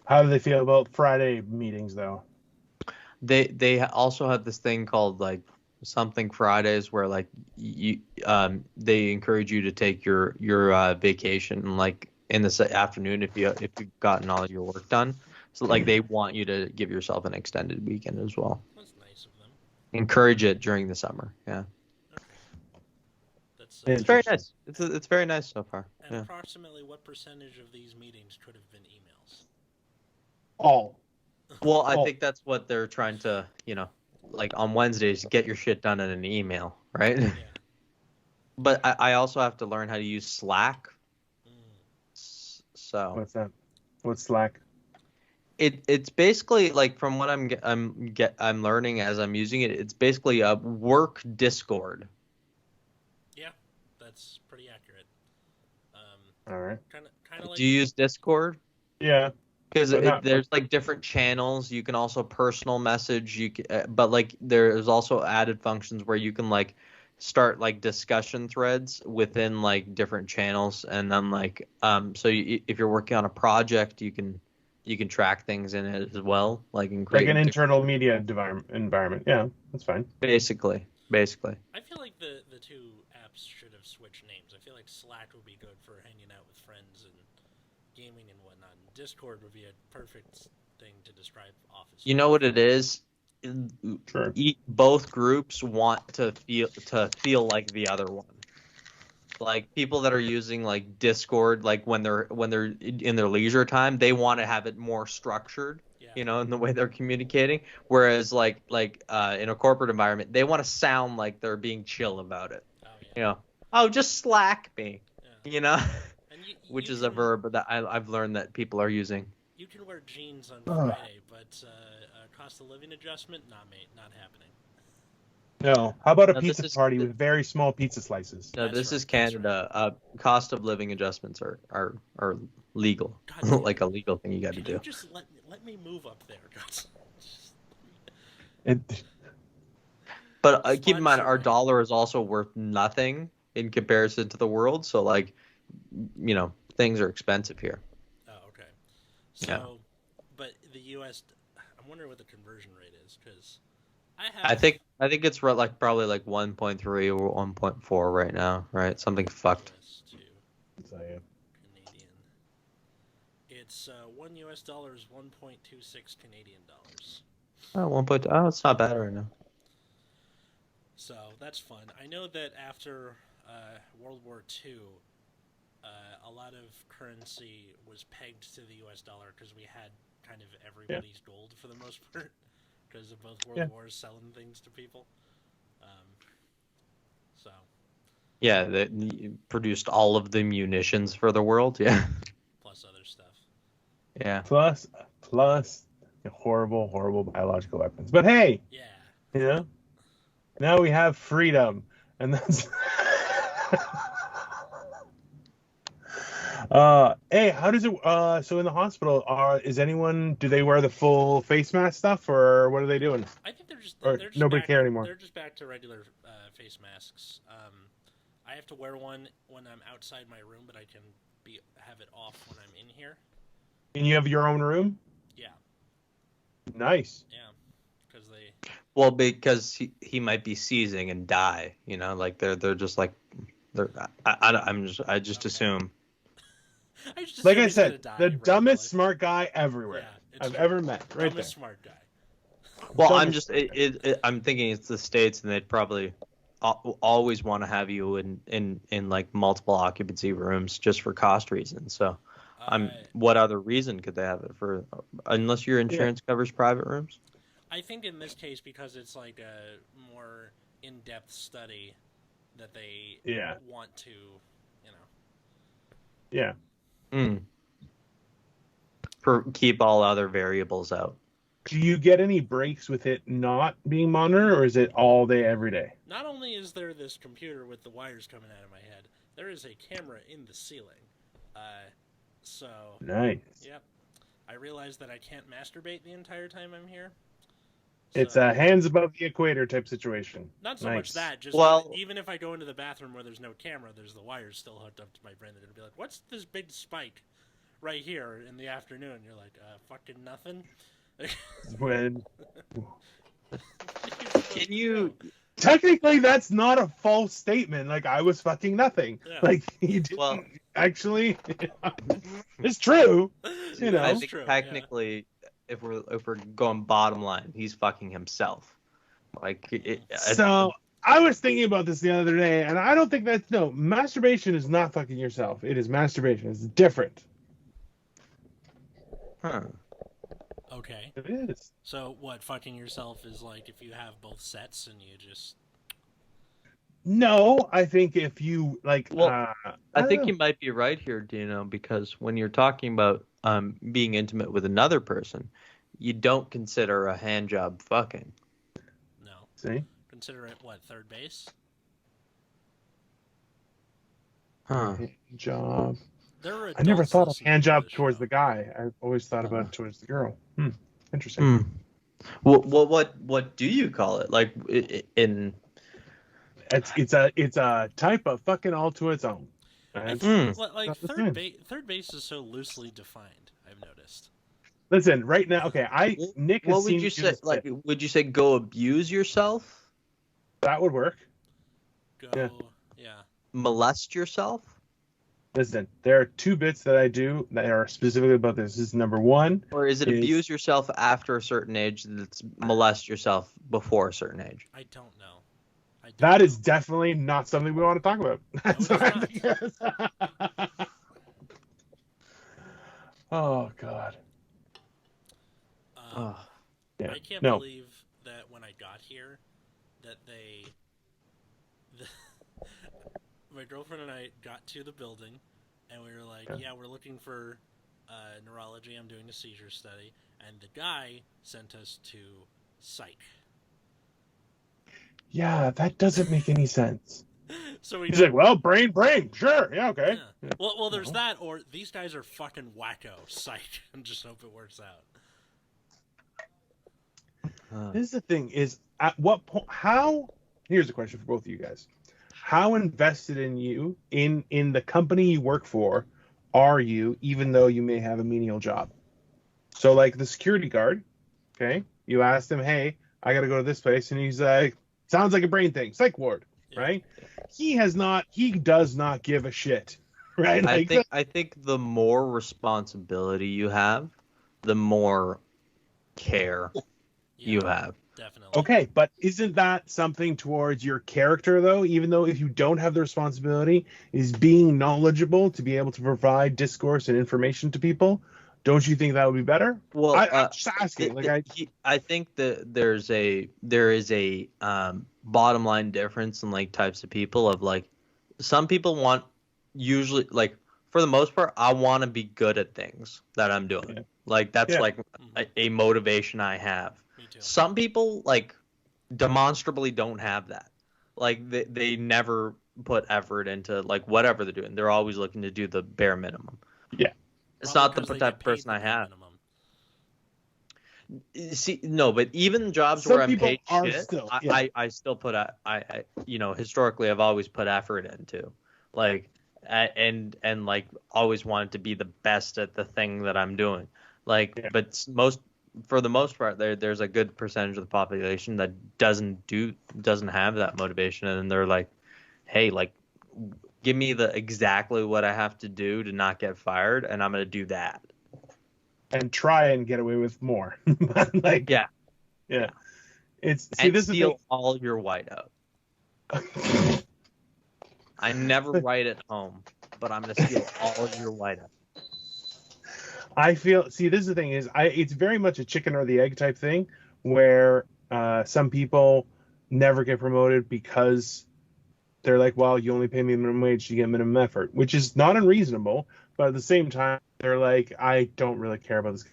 How do they feel about Friday meetings, though? They also have this thing called like something Fridays where like they encourage you to take your vacation like in the afternoon if you've gotten all your work done. So like they want you to give yourself an extended weekend as well. That's nice of them. Encourage it during the summer. Yeah, Okay. That's it's very Interesting. nice. It's very nice so far. and Yeah. approximately what percentage of these meetings could have been emails? All. Well, I Oh. think that's what they're trying to, like on Wednesdays, get your shit done in an email, right? Yeah. But I also have to learn how to use Slack. So What's that? What's Slack? it's basically like from what I'm learning as I'm using it. It's basically a work Discord. Yeah, that's pretty accurate. All right. Kind of like. Do you use Discord? Yeah. Because But not. there's like different channels. You can also personal message. But like there's also added functions where you can like start like discussion threads within like different channels, and then like if you're working on a project, you can track things in it as well, like and Like an create internal media environment. Yeah, that's fine. basically. I feel like the two apps should have switched names. I feel like Slack would be good for hanging out with friends and gaming and whatnot. And Discord would be a perfect thing to describe office. You know what it is? Sure. Both groups want to feel like the other one. Like people that are using like Discord, like when they're in their leisure time, they want to have it more structured, Yeah. in the way they're communicating. Whereas in a corporate environment, they want to sound like they're being chill about it. Oh yeah. Oh, just Slack me, Yeah. you know, And which you is a can verb that I've learned that people are using. you can wear jeans on Ugh. Friday, but cost of living adjustment not happening. No. How about a No, this pizza is party with very small pizza slices? no, That's this right, is that's Canada. Cost of living adjustments are legal, God, like a legal thing you got to can you do. just let me move up there, guys? It, But keep in mind, Sponsor our me. dollar is also worth nothing in comparison to the world. So, like, things are expensive here. Oh, okay. So, but the U.S. I'm wondering what the conversion rate is because I have. I think it's like probably like 1.3 or 1.4 right now, right? Something fucked. US to so, yeah. Canadian. It's $1 is 1.26 Canadian dollars. Oh, 1. Oh, it's not bad right now. So that's fun. I know that after World War II, a lot of currency was pegged to the U.S. dollar because we had kind of everybody's gold for the most part. because of both World Wars selling things to people. So. Yeah, that produced all of the munitions for the world. Yeah. Plus other stuff. Yeah. Plus horrible biological weapons. But hey, now we have freedom, and that's. Hey, how does it? So in the hospital, do they wear the full face mask stuff, or what are they doing? I think they're just nobody back, care anymore. They're just back to regular face masks. I have to wear one when I'm outside my room, but I can have it off when I'm in here. And you have your own room? Yeah. Nice. Yeah, because he might be seizing and die. You know, like they're just like I just assume. Like I said, the dumbest smart guy everywhere I've ever met. Right there. Smart guy. Well, I'm thinking it's the States, and they'd probably always want to have you in like multiple occupancy rooms just for cost reasons. So, what other reason could they have it for? Unless your insurance covers private rooms. I think in this case, because it's like a more in-depth study that they want to, Yeah. Keep all other variables out. Do you get any breaks with it not being monitored, or is it all day, every day? Not only is there this computer with the wires coming out of my head, there is a camera in the ceiling. So nice. Yep. I realize that I can't masturbate the entire time I'm here. So, it's a hands above the equator type situation. Not so much that. Just even if I go into the bathroom where there's no camera, there's the wires still hooked up to my brain. They're gonna be like, "What's this big spike right here in the afternoon?" You're like, "Fucking nothing." When can you? Technically, that's not a false statement. Like, I was fucking nothing. Yeah. Like, you didn't actually. It's true. You know, I think technically, if we're going bottom line, he's fucking himself. Like, so I was thinking about this the other day, and I don't think masturbation is not fucking yourself. It is masturbation. It's different. Huh. Okay. It is. So what, fucking yourself is like if you have both sets and you just... No, I think if you like... Well, I think you might be right here, Dino, because when you're talking about being intimate with another person, you don't consider a hand job fucking. No. See? Consider it, what, third base? Huh. Hand job. I never thought of hand job towards the guy. I always thought about it towards the girl. Interesting. Well, what do you call it? Like in? It's a type of fucking all to its own. Like third base is so loosely defined. I've noticed. Listen, right now, okay. Nick. What would you say? Like, would you say go abuse yourself? That would work. Yeah. Molest yourself. Listen, there are two bits that I do that are specifically about this. This is number one. Or is it abuse yourself after a certain age that's molest yourself before a certain age? I don't know. That is definitely not something we want to talk about. Oh, God. I can't believe that when I got here, that my girlfriend and I got to the building, and we were like, we're looking for neurology. I'm doing a seizure study. And the guy sent us to psych. Yeah, that doesn't make any sense. So he's like, well, brain, sure, yeah, okay. Yeah. Well, there's that, or these guys are fucking wacko, psych, and just hope it works out. This is the thing: is at what point? How? Here's a question for both of you guys: how invested in you in the company you work for are you, even though you may have a menial job? So, like the security guard, okay, you asked him, hey, I got to go to this place, and he's like, sounds like a brain thing, psych ward, right? He does not give a shit, right? Like, I think the more responsibility you have, the more care you have. Definitely. Okay, but isn't that something towards your character, though? Even though if you don't have the responsibility, is being knowledgeable to be able to provide discourse and information to people Don't you think that would be better? Well, I'm just asking. I think that there is a bottom line difference in like types of people of like some people want usually like for the most part I want to be good at things that I'm doing. Yeah. Like that's Yeah. like a motivation I have. Me too. Some people like demonstrably don't have that. Like they never put effort into like whatever they're doing. They're always looking to do the bare minimum. Yeah. It's Probably not the 'cause they type get of paid person the I bare have. minimum. See, no, but even jobs Some where I'm people paid are shit, still, yeah. I still put historically I've always put effort into, like, and like always wanted to be the best at the thing that I'm doing, like, Yeah. but for the most part, there's a good percentage of the population that doesn't have that motivation, and they're like, hey, like, give me exactly what I have to do to not get fired, and I'm gonna do that. And try and get away with more. Like, Yeah. yeah. This And is the steal thing. all your whiteout. I never write at home, but I'm gonna steal all of your whiteout. This is the thing is, it's very much a chicken or the egg type thing, where some people never get promoted because they're like, well, you only pay me minimum wage, you get minimum effort, which is not unreasonable, but at the same time, they're like, I don't really care about this.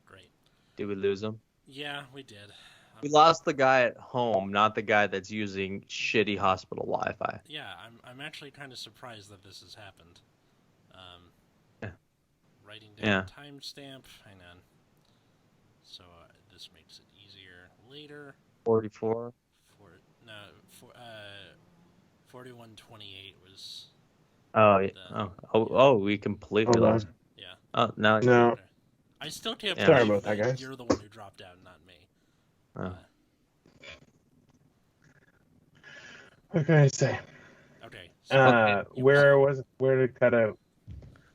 Great. Did we lose him? Yeah, we did. We lost the guy at home, not the guy that's using shitty hospital Wi-Fi. Yeah, I'm actually kind of surprised that this has happened. Yeah. Writing down a timestamp. Hang on. So this makes it easier later. 44. 4128 was. Oh yeah. We completely Hold on. lost. Yeah. Oh no. No. I still can't Yeah. Sorry believe about that, guys. you're the one who dropped out, not me. Oh. What can I say? Okay. So Where did it cut out?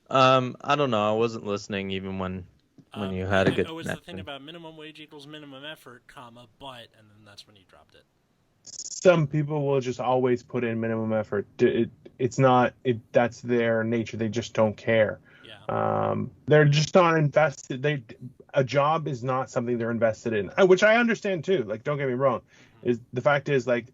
I don't know. I wasn't listening even when you had a good it was the thing connection. about minimum wage equals minimum effort, comma, but, and then that's when you dropped it. Some people will just always put in minimum effort. It's not. That's their nature. They just don't care. Yeah. They're just not invested. A job is not something they're invested in, which I understand too. Like, don't get me wrong. Is the fact is like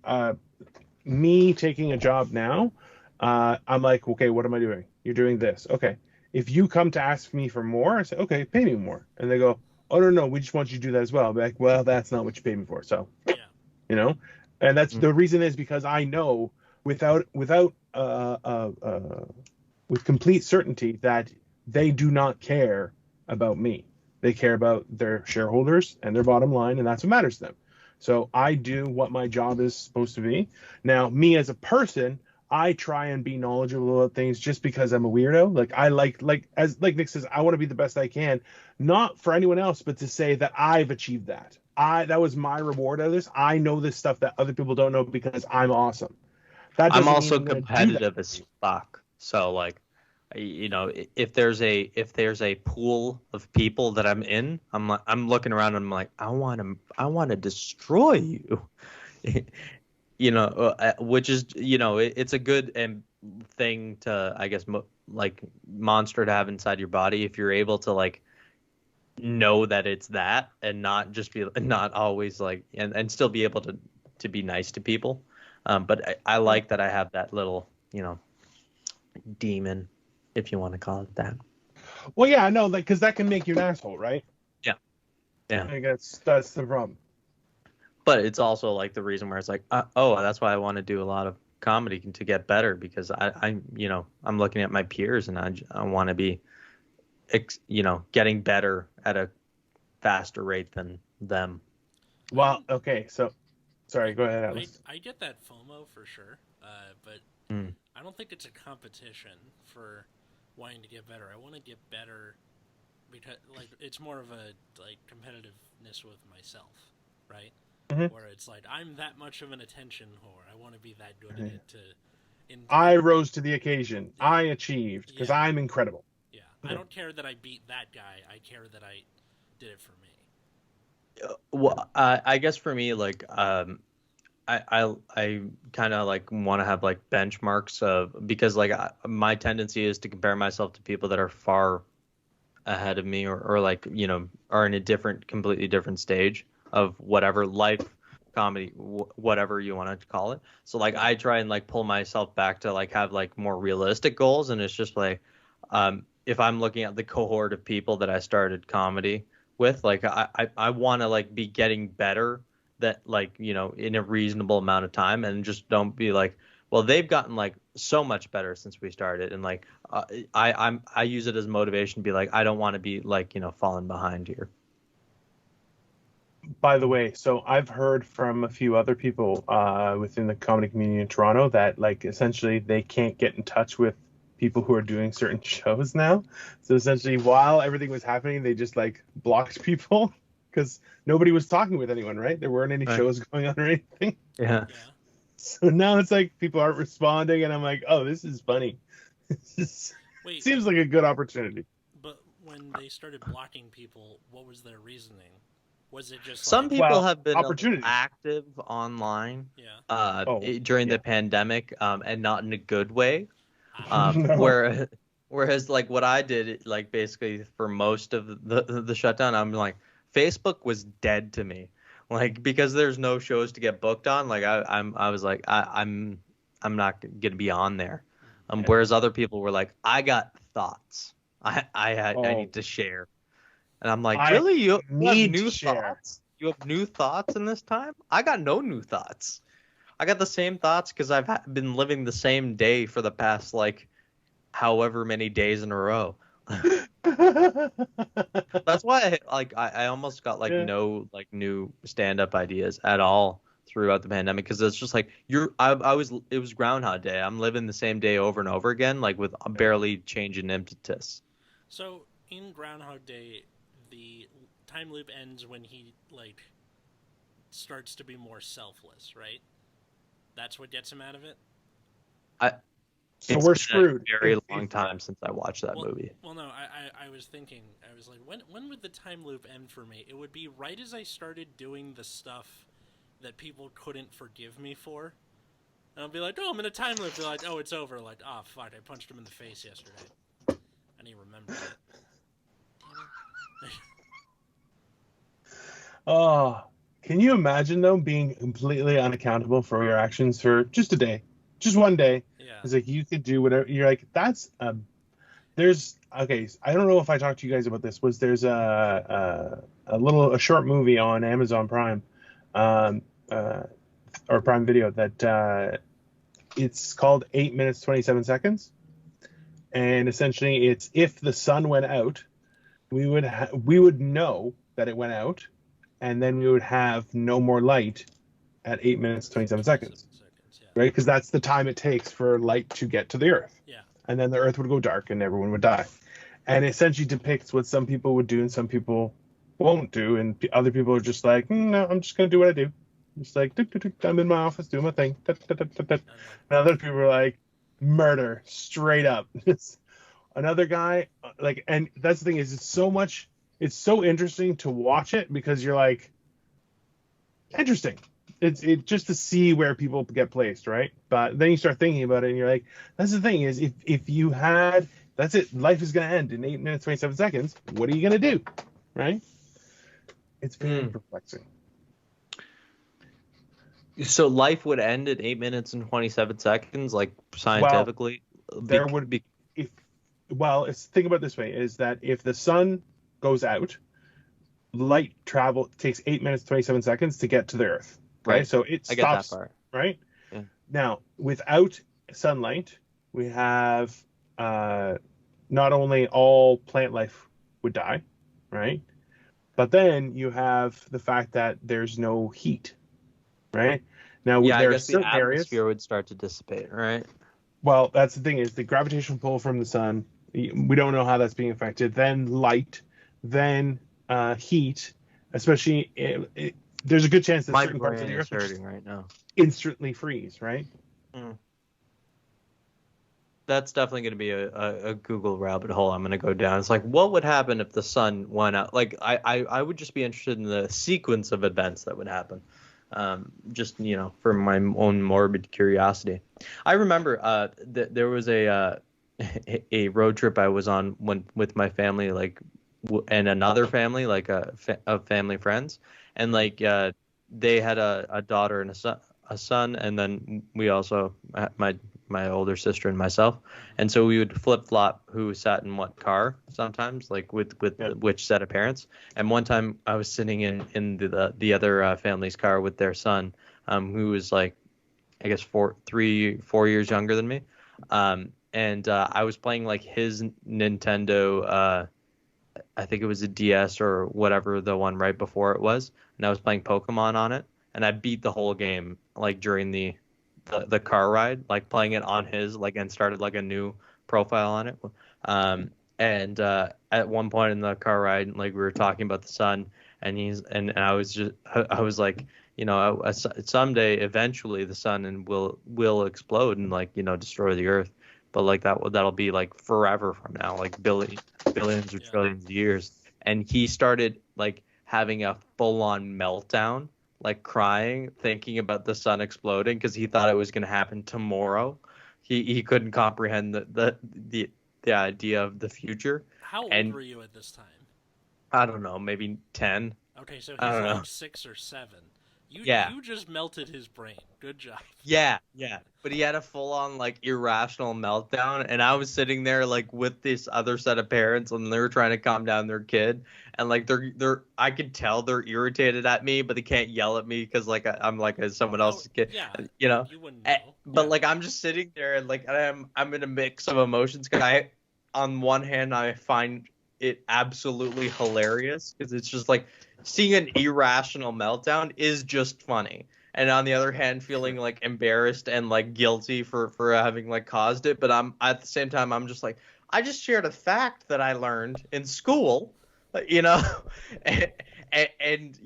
me taking a job now. I'm like, okay, what am I doing? You're doing this. Okay. If you come to ask me for more, I say, okay, pay me more. And they go, oh no, we just want you to do that as well. I'll be like, well, that's not what you paid me for. So, Yeah. you know, and that's the reason is because I know with complete certainty that they do not care about me. They care about their shareholders and their bottom line, and that's what matters to them. So I do what my job is supposed to be. Now, me as a person, I try and be knowledgeable about things just because I'm a weirdo. Like I like Nick says, I want to be the best I can, not for anyone else, but to say that I've achieved that. That was my reward out of this. I know this stuff that other people don't know because I'm awesome. I'm also competitive as fuck. So like, you know, if there's a pool of people that I'm in, I'm looking around and I'm like, I want to destroy you. You know, which is, you know, it's a good thing to, I guess, like monster to have inside your body if you're able to like know that it's that and not just be not always like and still be able to be nice to people. But I like that I have that little, you know, demon, if you want to call it that. Well, yeah, no, like because that can make you an asshole, right? Yeah. I think that's the problem. But it's also like the reason where it's like, that's why I want to do a lot of comedy to get better because I'm looking at my peers and I want to be, you know, getting better at a faster rate than them. Well, okay, so sorry, go ahead, Alice. I get that FOMO for sure, but I don't think it's a competition for wanting to get better. I want to get better because like it's more of a like competitiveness with myself, right? Mm-hmm. Where it's like I'm that much of an attention whore. I want to be that good at it. I rose to the occasion. Yeah. I achieved because I'm incredible. Yeah, I don't care that I beat that guy. I care that I did it for me. Well, I guess for me, like, I kind of like want to have like benchmarks of because like my tendency is to compare myself to people that are far ahead of me or like are in a completely different stage of whatever life comedy whatever you want to call it. So like I try and like pull myself back to like have like more realistic goals, and it's just like if I'm looking at the cohort of people that I started comedy with, like I want to like be getting better that like in a reasonable amount of time, and just don't be like, well, they've gotten like so much better since we started, and like I use it as motivation to be like, I don't want to be like falling behind here. By the way, so I've heard from a few other people within the comedy community in Toronto that like essentially they can't get in touch with people who are doing certain shows now. So essentially, while everything was happening, they just like blocked people because nobody was talking with anyone, right? There weren't any Right. shows going on or anything. Yeah. Yeah. So now it's like people aren't responding, and I'm like, oh, this is funny. Wait, Seems like a good opportunity. but when they started blocking people, what was their reasoning? Was it just Some like, people Well, have been a little opportunities. active online yeah, during yeah. the pandemic, and not in a good way. No. Whereas like what I did, like basically for most of the shutdown, I'm like Facebook was dead to me, like because there's no shows to get booked on. Like I was like I'm not gonna be on there. Yeah. Whereas other people were like, I got thoughts. I Oh. need to share, and I'm like, I really? You have need new to share. thoughts? You have new thoughts in this time? I got no new thoughts. I got the same thoughts because I've been living the same day for the past like however many days in a row. That's why I almost got like Yeah. no like new stand-up ideas at all throughout the pandemic, because it's just like I was it was Groundhog Day. I'm living the same day over and over again, like with barely change in impetus. so in Groundhog Day, the time loop ends when he like starts to be more selfless, right? That's what gets him out of it. I So It's we're been screwed. a very If- long time since I watched that Well, movie. well, no, I was thinking, I was like, when would the time loop end for me? It would be right as I started doing the stuff that people couldn't forgive me for. And I'll be like, oh, I'm in a time loop. They're like, oh, it's over. Like, oh, fuck, I punched him in the face yesterday. I didn't remember it. Oh, can you imagine though being completely unaccountable for your actions for just a day, just one day? Yeah. It's like you could do whatever. You're like, there's okay. I don't know if I talked to you guys about this. There's a short movie on Amazon Prime, um, or Prime Video that it's called 8 minutes 27 seconds, and essentially it's if the sun went out, we would know that it went out, and then we would have no more light at 8 minutes 27 seconds, Yeah. right? Because that's the time it takes for light to get to the Earth. Yeah. And then the Earth would go dark and everyone would die. And it essentially depicts what some people would do and some people won't do, and other people are just like, no, I'm just gonna do what I do. Just like, I'm in my office doing my thing. And other people are like, murder straight up. Another guy, like, and that's the thing is, it's so interesting to watch it because you're like, interesting. It's just to see where people get placed, right? But then you start thinking about it and you're like, that's the thing is, if you had, that's it, life is going to end in 8 minutes 27 seconds. What are you going to do, right? It's very perplexing. So life would end at 8 minutes and 27 seconds, like scientifically. There would be, think about it this way, is that if the sun goes out, light travel takes 8 minutes 27 seconds to get to the Earth. Right? So it I get that stops, part. right? Yeah. Now, without sunlight, we have not only all plant life would die, right? But then you have the fact that there's no heat, right? Now, Yeah, I there are guess the certain areas. atmosphere would start to dissipate, right? Well, that's the thing is the gravitational pull from the sun. We don't know how that's being affected. Then light, then heat, especially there's a good chance that My certain parts of brain the is Earth would just hurting right now. instantly freeze, right? That's definitely going to be a Google rabbit hole I'm going to go down. It's like, what would happen if the sun went out? Like, I would just be interested in the sequence of events that would happen. just for my own morbid curiosity. I remember there was a road trip I was on with my family, like and another family, like of family friends, and like they had a daughter and a son, and then we also my older sister and myself, and so we would flip flop who sat in what car sometimes, like with Yeah. which set of parents. And one time I was sitting in the other family's car with their son, who was like I guess 4 years younger than me, and I was playing like his Nintendo. I think it was a DS or whatever the one right before it was, and I was playing Pokemon on it, and I beat the whole game like during the car ride, like playing it on his like and started like a new profile on it. And at one point in the car ride, like we were talking about the sun, and I was like, someday eventually the sun and will explode and like destroy the earth, but like that'll be like forever from now, like billions or Yeah. trillions of years. And he started like having a full on meltdown, like crying, thinking about the sun exploding because he thought it was going to happen tomorrow. He couldn't comprehend the idea of the future. How old And were you at this time? I don't know, maybe 10. Okay, so I he's don't know. like 6 or 7. You Yeah. you just melted his brain. Good job. Yeah, yeah. But he had a full on like irrational meltdown, and I was sitting there like with this other set of parents, and they were trying to calm down their kid, and like they're I could tell they're irritated at me, but they can't yell at me because like I'm like someone else's kid, Yeah, you know. you wouldn't Eh, know. But Yeah. like I'm just sitting there and like I'm in a mix of emotions. 'Cause on one hand, I find it absolutely hilarious because it's just like seeing an irrational meltdown is just funny, and on the other hand feeling like embarrassed and like guilty for having like caused it. But I'm at the same time I'm just like I just shared a fact that I learned in school, you know. And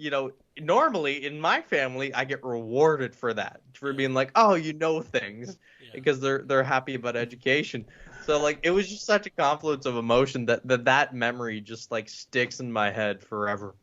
normally in my family I get rewarded for that, for being like, oh, things, Yeah. because they're happy about education. So like it was just such a confluence of emotion that memory just like sticks in my head forever.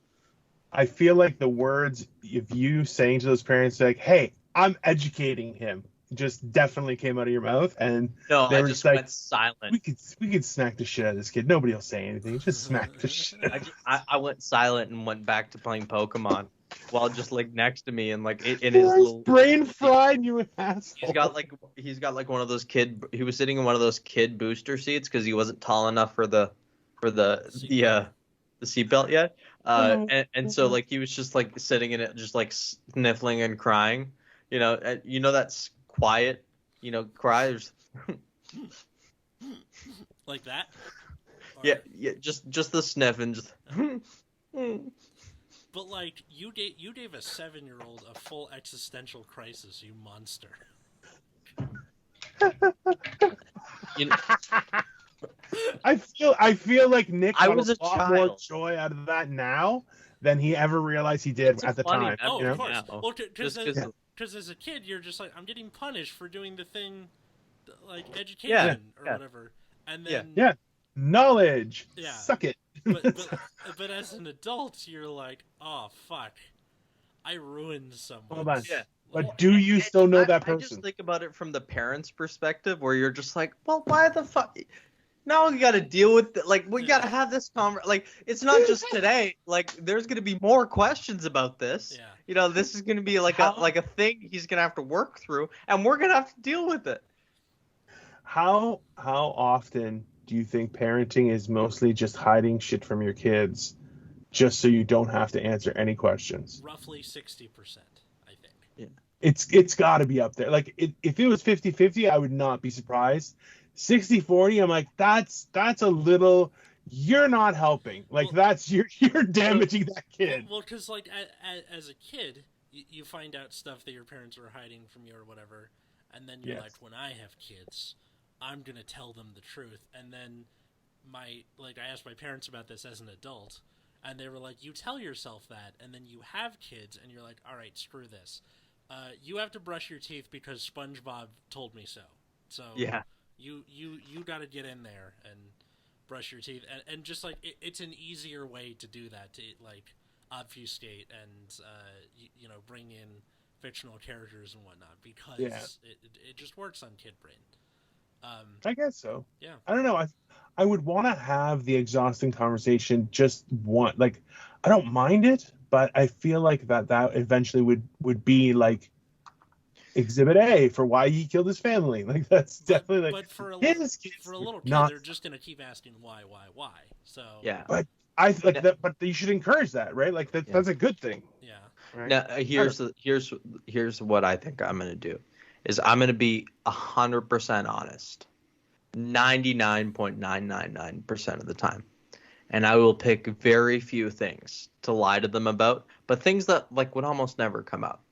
I feel like the words of you saying to those parents, like, "Hey, I'm educating him," just definitely came out of your mouth, and No, they I were just just like, went silent. "We could smack the shit out of this kid. Nobody will say anything. Just smack the shit." I went silent and went back to playing Pokemon while just like next to me and like in his Christ, little brain fried, you asshole. he's got like one of those he was sitting in one of those kid booster seats because he wasn't tall enough for the seatbelt yet. And so like he was just like sitting in it, just like sniffling and crying. That's quiet, cries. Like that? Or- Yeah, just the sniff and just. But like you gave a 7-year-old a full existential crisis, you monster. You know, I feel like Nick I got was a a lot more child. joy out of that now than he ever realized he did It's a at the funny time. Oh, You know? of course. now. Well, Just because as a kid, you're just like, I'm getting punished for doing the thing, like education Yeah, or yeah. whatever. And Yeah. then, Yeah. Knowledge. Yeah. Suck it. but as an adult, you're like, oh fuck, I ruined someone. Hold on. Yeah. But do you still know that I just person? think about it from the parents' perspective, where you're just like, well, why the fuck? Now we got to deal with it. Like, we Yeah. got to have this Like, it's not just today. Like, there's gonna be more questions about this. Yeah. This is gonna be like How- a thing he's gonna have to work through, and we're gonna have to deal with it. How often do you think parenting is mostly just hiding shit from your kids just so you don't have to answer any questions? Roughly 60%, I think. It's got to be up there. Like if it was 50-50, I would not be surprised. 60-40, I'm like that's a little, you're not helping. Like Well- that's you're damaging that kid. Well, because like as a kid, you find out stuff that your parents are hiding from you or whatever, and then you're Yes. like, when I have kids, I'm gonna tell them the truth. And then I asked my parents about this as an adult, and they were like, you tell yourself that, and then you have kids, and you're like, all right, screw this. You have to brush your teeth because SpongeBob told me so. So Yeah. you got to get in there and brush your teeth, and just like it's an easier way to do that. To like, obfuscate and bring in fictional characters and whatnot because it just works on kid brain. I guess so. Yeah. I don't know. I would want to have the exhausting conversation just one. Like, I don't mind it, but I feel like that eventually would be like Exhibit A for why he killed his family. Like, that's definitely like. But for a little kid, not, they're just gonna keep asking why. So Yeah. But I like that. But you should encourage that, right? Like that's a good thing. Yeah. Right? Now here's what I think I'm gonna do, is I'm gonna be 100% honest, 99.999% of the time, and I will pick very few things to lie to them about, but things that like would almost never come up,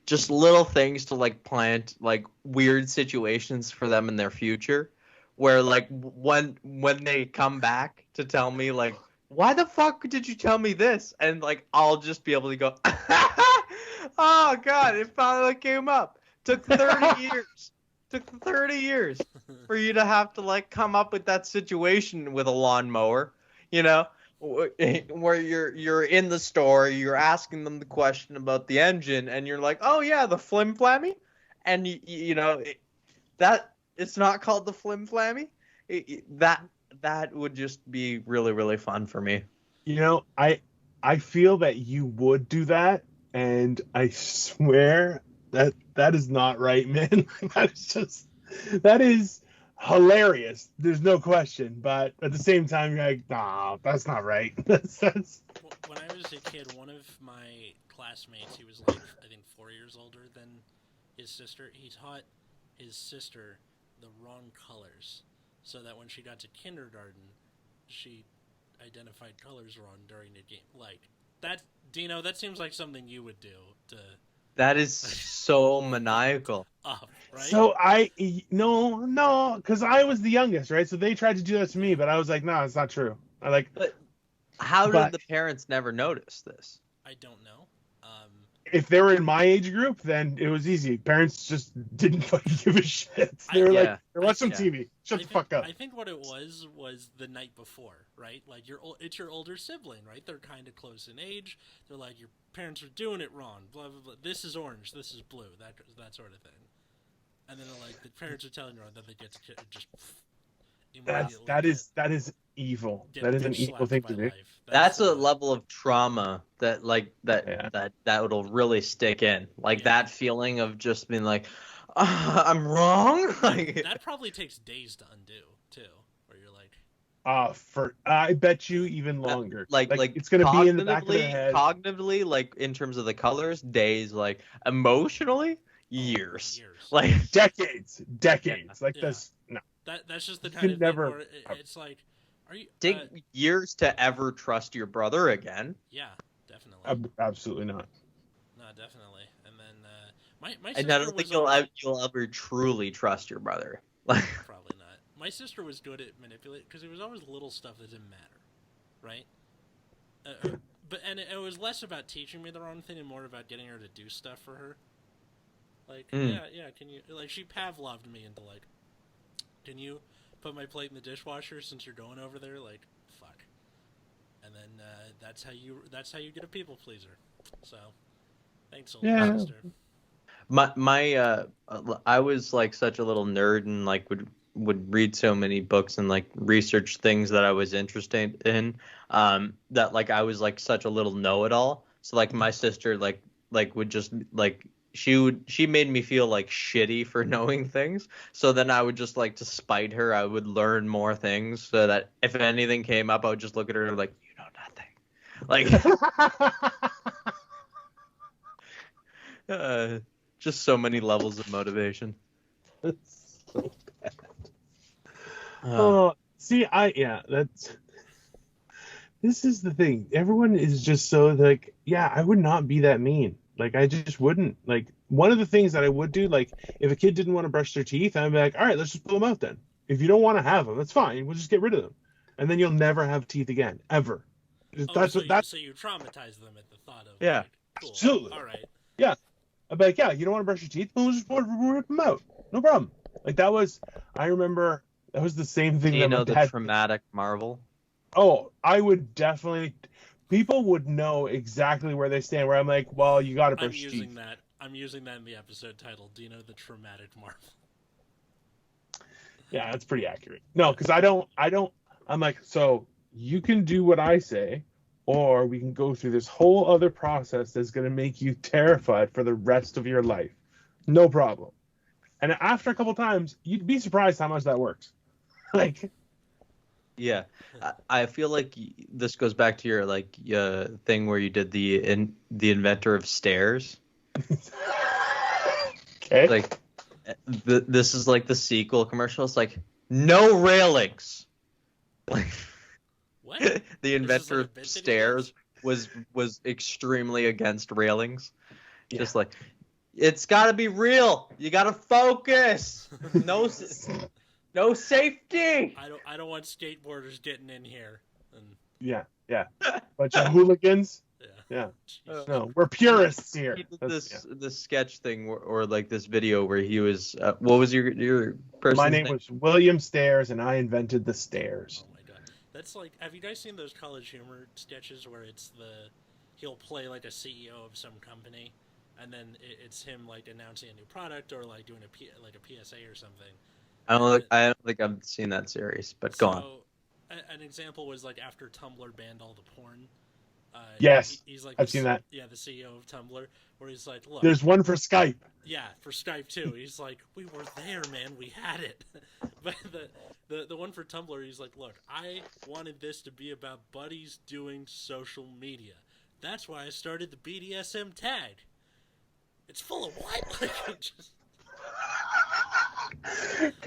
just little things to like plant like weird situations for them in their future, where like when they come back to tell me like, why the fuck did you tell me this? And like, I'll just be able to go, oh god, it finally came up. Took 30 years. Took 30 years for you to have to like come up with that situation with a lawnmower, where you're in the store, you're asking them the question about the engine, and you're like, oh yeah, the flim flammy, and that it's not called the flim flammy. That would just be really, really fun for me. I feel that you would do that, and I swear that is not right, man. That is hilarious. There's no question, but at the same time, you're like, nah, that's not right. That's. When I was a kid, one of my classmates, he was like, I think 4 years older than his sister. He taught his sister the wrong colors, so that when she got to kindergarten, she identified colors wrong during the game. Like that, Dino. That seems like something you would do to. That is so maniacal. Right? So no, because I was the youngest, right? So they tried to do that to me, but I was like, no, it's not true. But how did the parents never notice this? I don't know. If they were in my age group, then it was easy. Parents just didn't fucking give a shit. They were like, watch some TV. Shut the fuck up. I think what it was the night before, right? Like it's your older sibling, right? They're kind of close in age. They're like, your parents are doing it wrong. Blah blah blah. This is orange. This is blue. That sort of thing. And then they're like, the parents are telling you wrong. Then they get to just. That is evil. That is an evil thing to do. That's a level of trauma that that'll really stick in. Like that feeling of just being like, I'm wrong. Like that probably takes days to undo too. Where you're like, I bet you even longer. Like it's gonna be in the back of their head. Cognitively, like in terms of the colors, days. Like emotionally, years. Like decades. Like this. No. That's just the kind of thing where it's like, are you take years to ever trust your brother again? Yeah, definitely. Absolutely not. No, definitely. And then my sister and I don't think you'll ever truly trust your brother. Probably not. My sister was good at manipulating because it was always little stuff that didn't matter, right? But it was less about teaching me the wrong thing and more about getting her to do stuff for her. Like, yeah, can you like she Pavloved me into like, can you put my plate in the dishwasher since you're going over there? Like, fuck. And then that's how you get a people pleaser. So, thanks, older sister. I was like such a little nerd and like would read so many books and like research things that I was interested in. That like I was like such a little know-it-all. So like my sister like would just like. She made me feel like shitty for knowing things. So then I would just like to spite her. I would learn more things so that if anything came up, I would just look at her like, you know nothing. Like, just so many levels of motivation. That's so bad. This is the thing. Everyone is just so like, yeah, I would not be that mean. Like, I just wouldn't. Like, one of the things that I would do, like, if a kid didn't want to brush their teeth, I'd be like, all right, let's just pull them out then. If you don't want to have them, that's fine. We'll just get rid of them. And then you'll never have teeth again, ever. So you traumatize them at the thought of, yeah, like, cool. Absolutely. All right. Yeah. I'd be like, yeah, you don't want to brush your teeth? We'll just rip them out. No problem. Like, I remember, that was the same thing. Do you know the traumatic marvel? Oh, I would definitely people would know exactly where they stand. Where I'm like, well, you got to I'm brush using teeth. that. I'm using that in the episode title, Dino the Traumatic Marvel. Yeah, that's pretty accurate. No, because I don't. I'm like, so you can do what I say, or we can go through this whole other process that's going to make you terrified for the rest of your life. No problem. And after a couple times, you'd be surprised how much that works. Like, Yeah, I feel like this goes back to your like thing where you did the inventor of stairs. okay. Like this is like the sequel commercial. It's like no railings. Like What? the inventor like a of bit that he stairs was extremely against railings. Yeah. Just like it's got to be real. You got to focus. No safety. I don't want skateboarders getting in here. And Yeah. Bunch of hooligans. Yeah. Jeez. No, we're purists here. He did That's- this sketch thing or like this video where he was what was your person's My name was William Stairs, and I invented the stairs. Oh my god, that's like. Have you guys seen those College Humor sketches where he'll play like a CEO of some company, and then it's him like announcing a new product or like doing a PSA or something. I don't think I've seen that series, but go on. An example was like after Tumblr banned all the porn. Yes, he's like I've seen that. Yeah, the CEO of Tumblr, where he's like, look, There's one for Skype. yeah, for Skype too. He's like, we were there, man, we had it. But the one for Tumblr, he's like, look, I wanted this to be about buddies doing social media. That's why I started the BDSM tag. It's full of what? Like,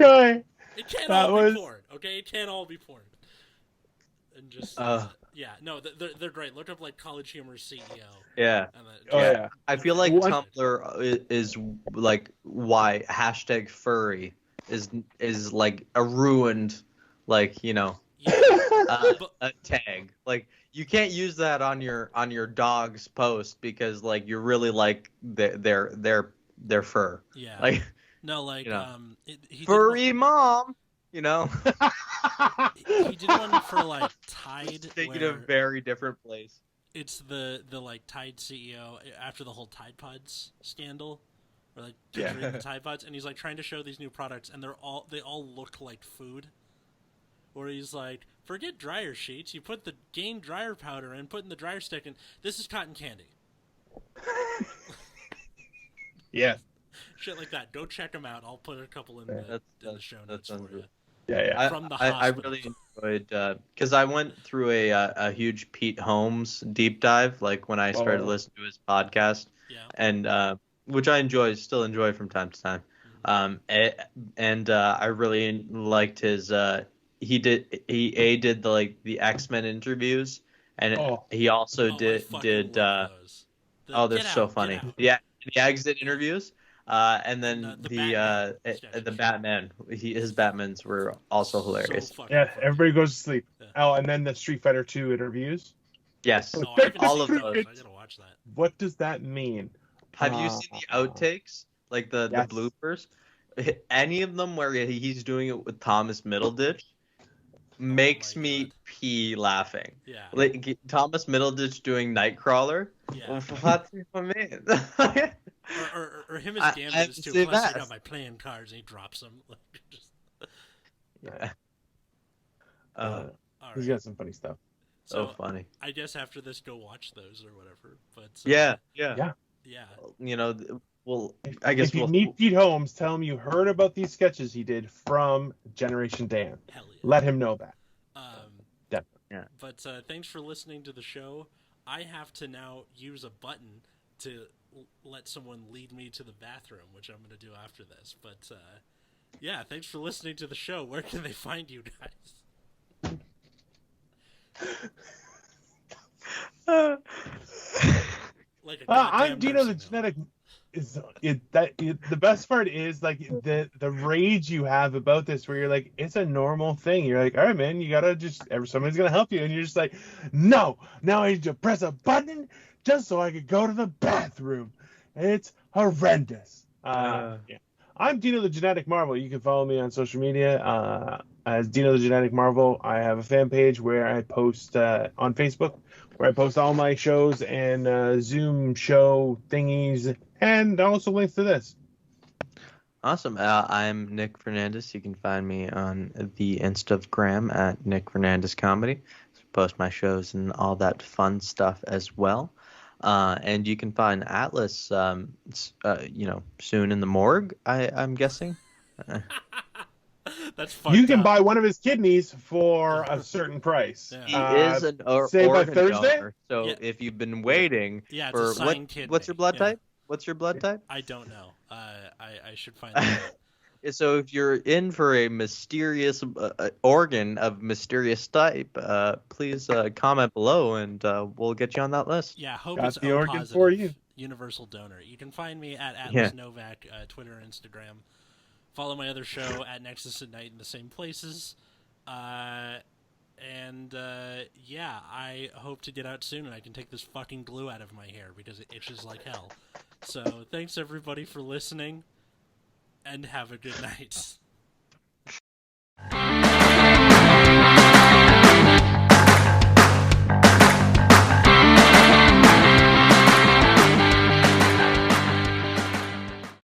Okay. it can't That all be was- porn, okay? It can't all be porn. And just yeah, no, they're great. Look up like College Humor CEO. Yeah. And Oh, yeah. I feel like What? Tumblr is like why #furry is like a ruined like Yeah, but, a tag. Like you can't use that on your dog's post because like you're really like their fur. yeah. Like No, like you know. he furry mom, you know. he did one for like Tide, Take it where a very different place. it's the like Tide CEO after the whole Tide Pods scandal, or like Yeah. picturing the Tide Pods, and he's like trying to show these new products, and they all look like food. Where he's like, forget dryer sheets, you put the Gain dryer powder in, put in the dryer stick, and this is cotton candy. Yeah. Shit like that. Go check them out. I'll put a couple in the show notes sounds for you. really- Yeah. From the I hospital. really enjoyed because I went through a huge Pete Holmes deep dive like when I started Oh. listening to his podcast Yeah. and which I still enjoy from time to time. I really liked his he did the X-Men interviews and Oh. he also I did fucking love those. they're Get so out, funny. get out. Yeah, the exit interviews. And then And, the the Batman, his Batmans were also hilarious. So fucking Yeah. funny. Everybody goes to sleep. Yeah. Oh, and then the Street Fighter 2 interviews. Yes. Oh, I haven't all seen of those. those. I gotta watch that. What does that mean? Have you seen the outtakes, like the Yes. bloopers? Any of them where he's doing it with Thomas Middleditch makes my me God. pee laughing. Yeah. Like Thomas Middleditch doing Nightcrawler. Yeah. What I mean? Or him I as Gambit have is to too. say Plus, I that. got my playing cards and he drops them. Like, just, Yeah. all He's right. got some funny stuff. So So funny. I guess after this, go watch those or whatever. But Yeah. Yeah. yeah. You know, well, I guess If you we'll. meet Pete Holmes, tell him you heard about these sketches he did from Generation Dan. Hell yeah. Let him know that. Definitely. Yeah. But thanks for listening to the show. I have to now use a button to let someone lead me to the bathroom, which I'm going to do after this. But yeah, thanks for listening to the show. Where can they find you guys? Like a I'm goddamn Dino the nursing home. Genetic. The best part is like the rage you have about this, where you're like, it's a normal thing. You're like, all right, man, you gotta somebody's gonna help you, and you're just like, no, now I need to press a button just so I could go to the bathroom. It's horrendous. Yeah. I'm Dino the Genetic Marvel. You can follow me on social media. as Dino the Genetic Marvel. I have a fan page where I post on Facebook, where I post all my shows and Zoom show thingies, and also links to this. Awesome. I'm Nick Fernandez. You can find me on the Instagram at Nick Fernandez Comedy. Post my shows and all that fun stuff as well. And you can find Atlas, soon in the morgue, I'm guessing. That's fucked You can up. buy one of his kidneys for a certain price. Yeah. He is an say by organ Thursday? donor, so if you've been waiting it's for a signed kidney. What's your blood type? What's your blood type? I don't know. I should find that out. So if you're in for a mysterious organ of mysterious type, please comment below and we'll get you on that list. Yeah, hope Got it's the organ O-positive, for you. universal donor. You can find me at Atlas Novak, Twitter and Instagram. Follow my other show at Nexus at Night in the same places. I hope to get out soon and I can take this fucking glue out of my hair because it itches like hell. So thanks everybody for listening and have a good night.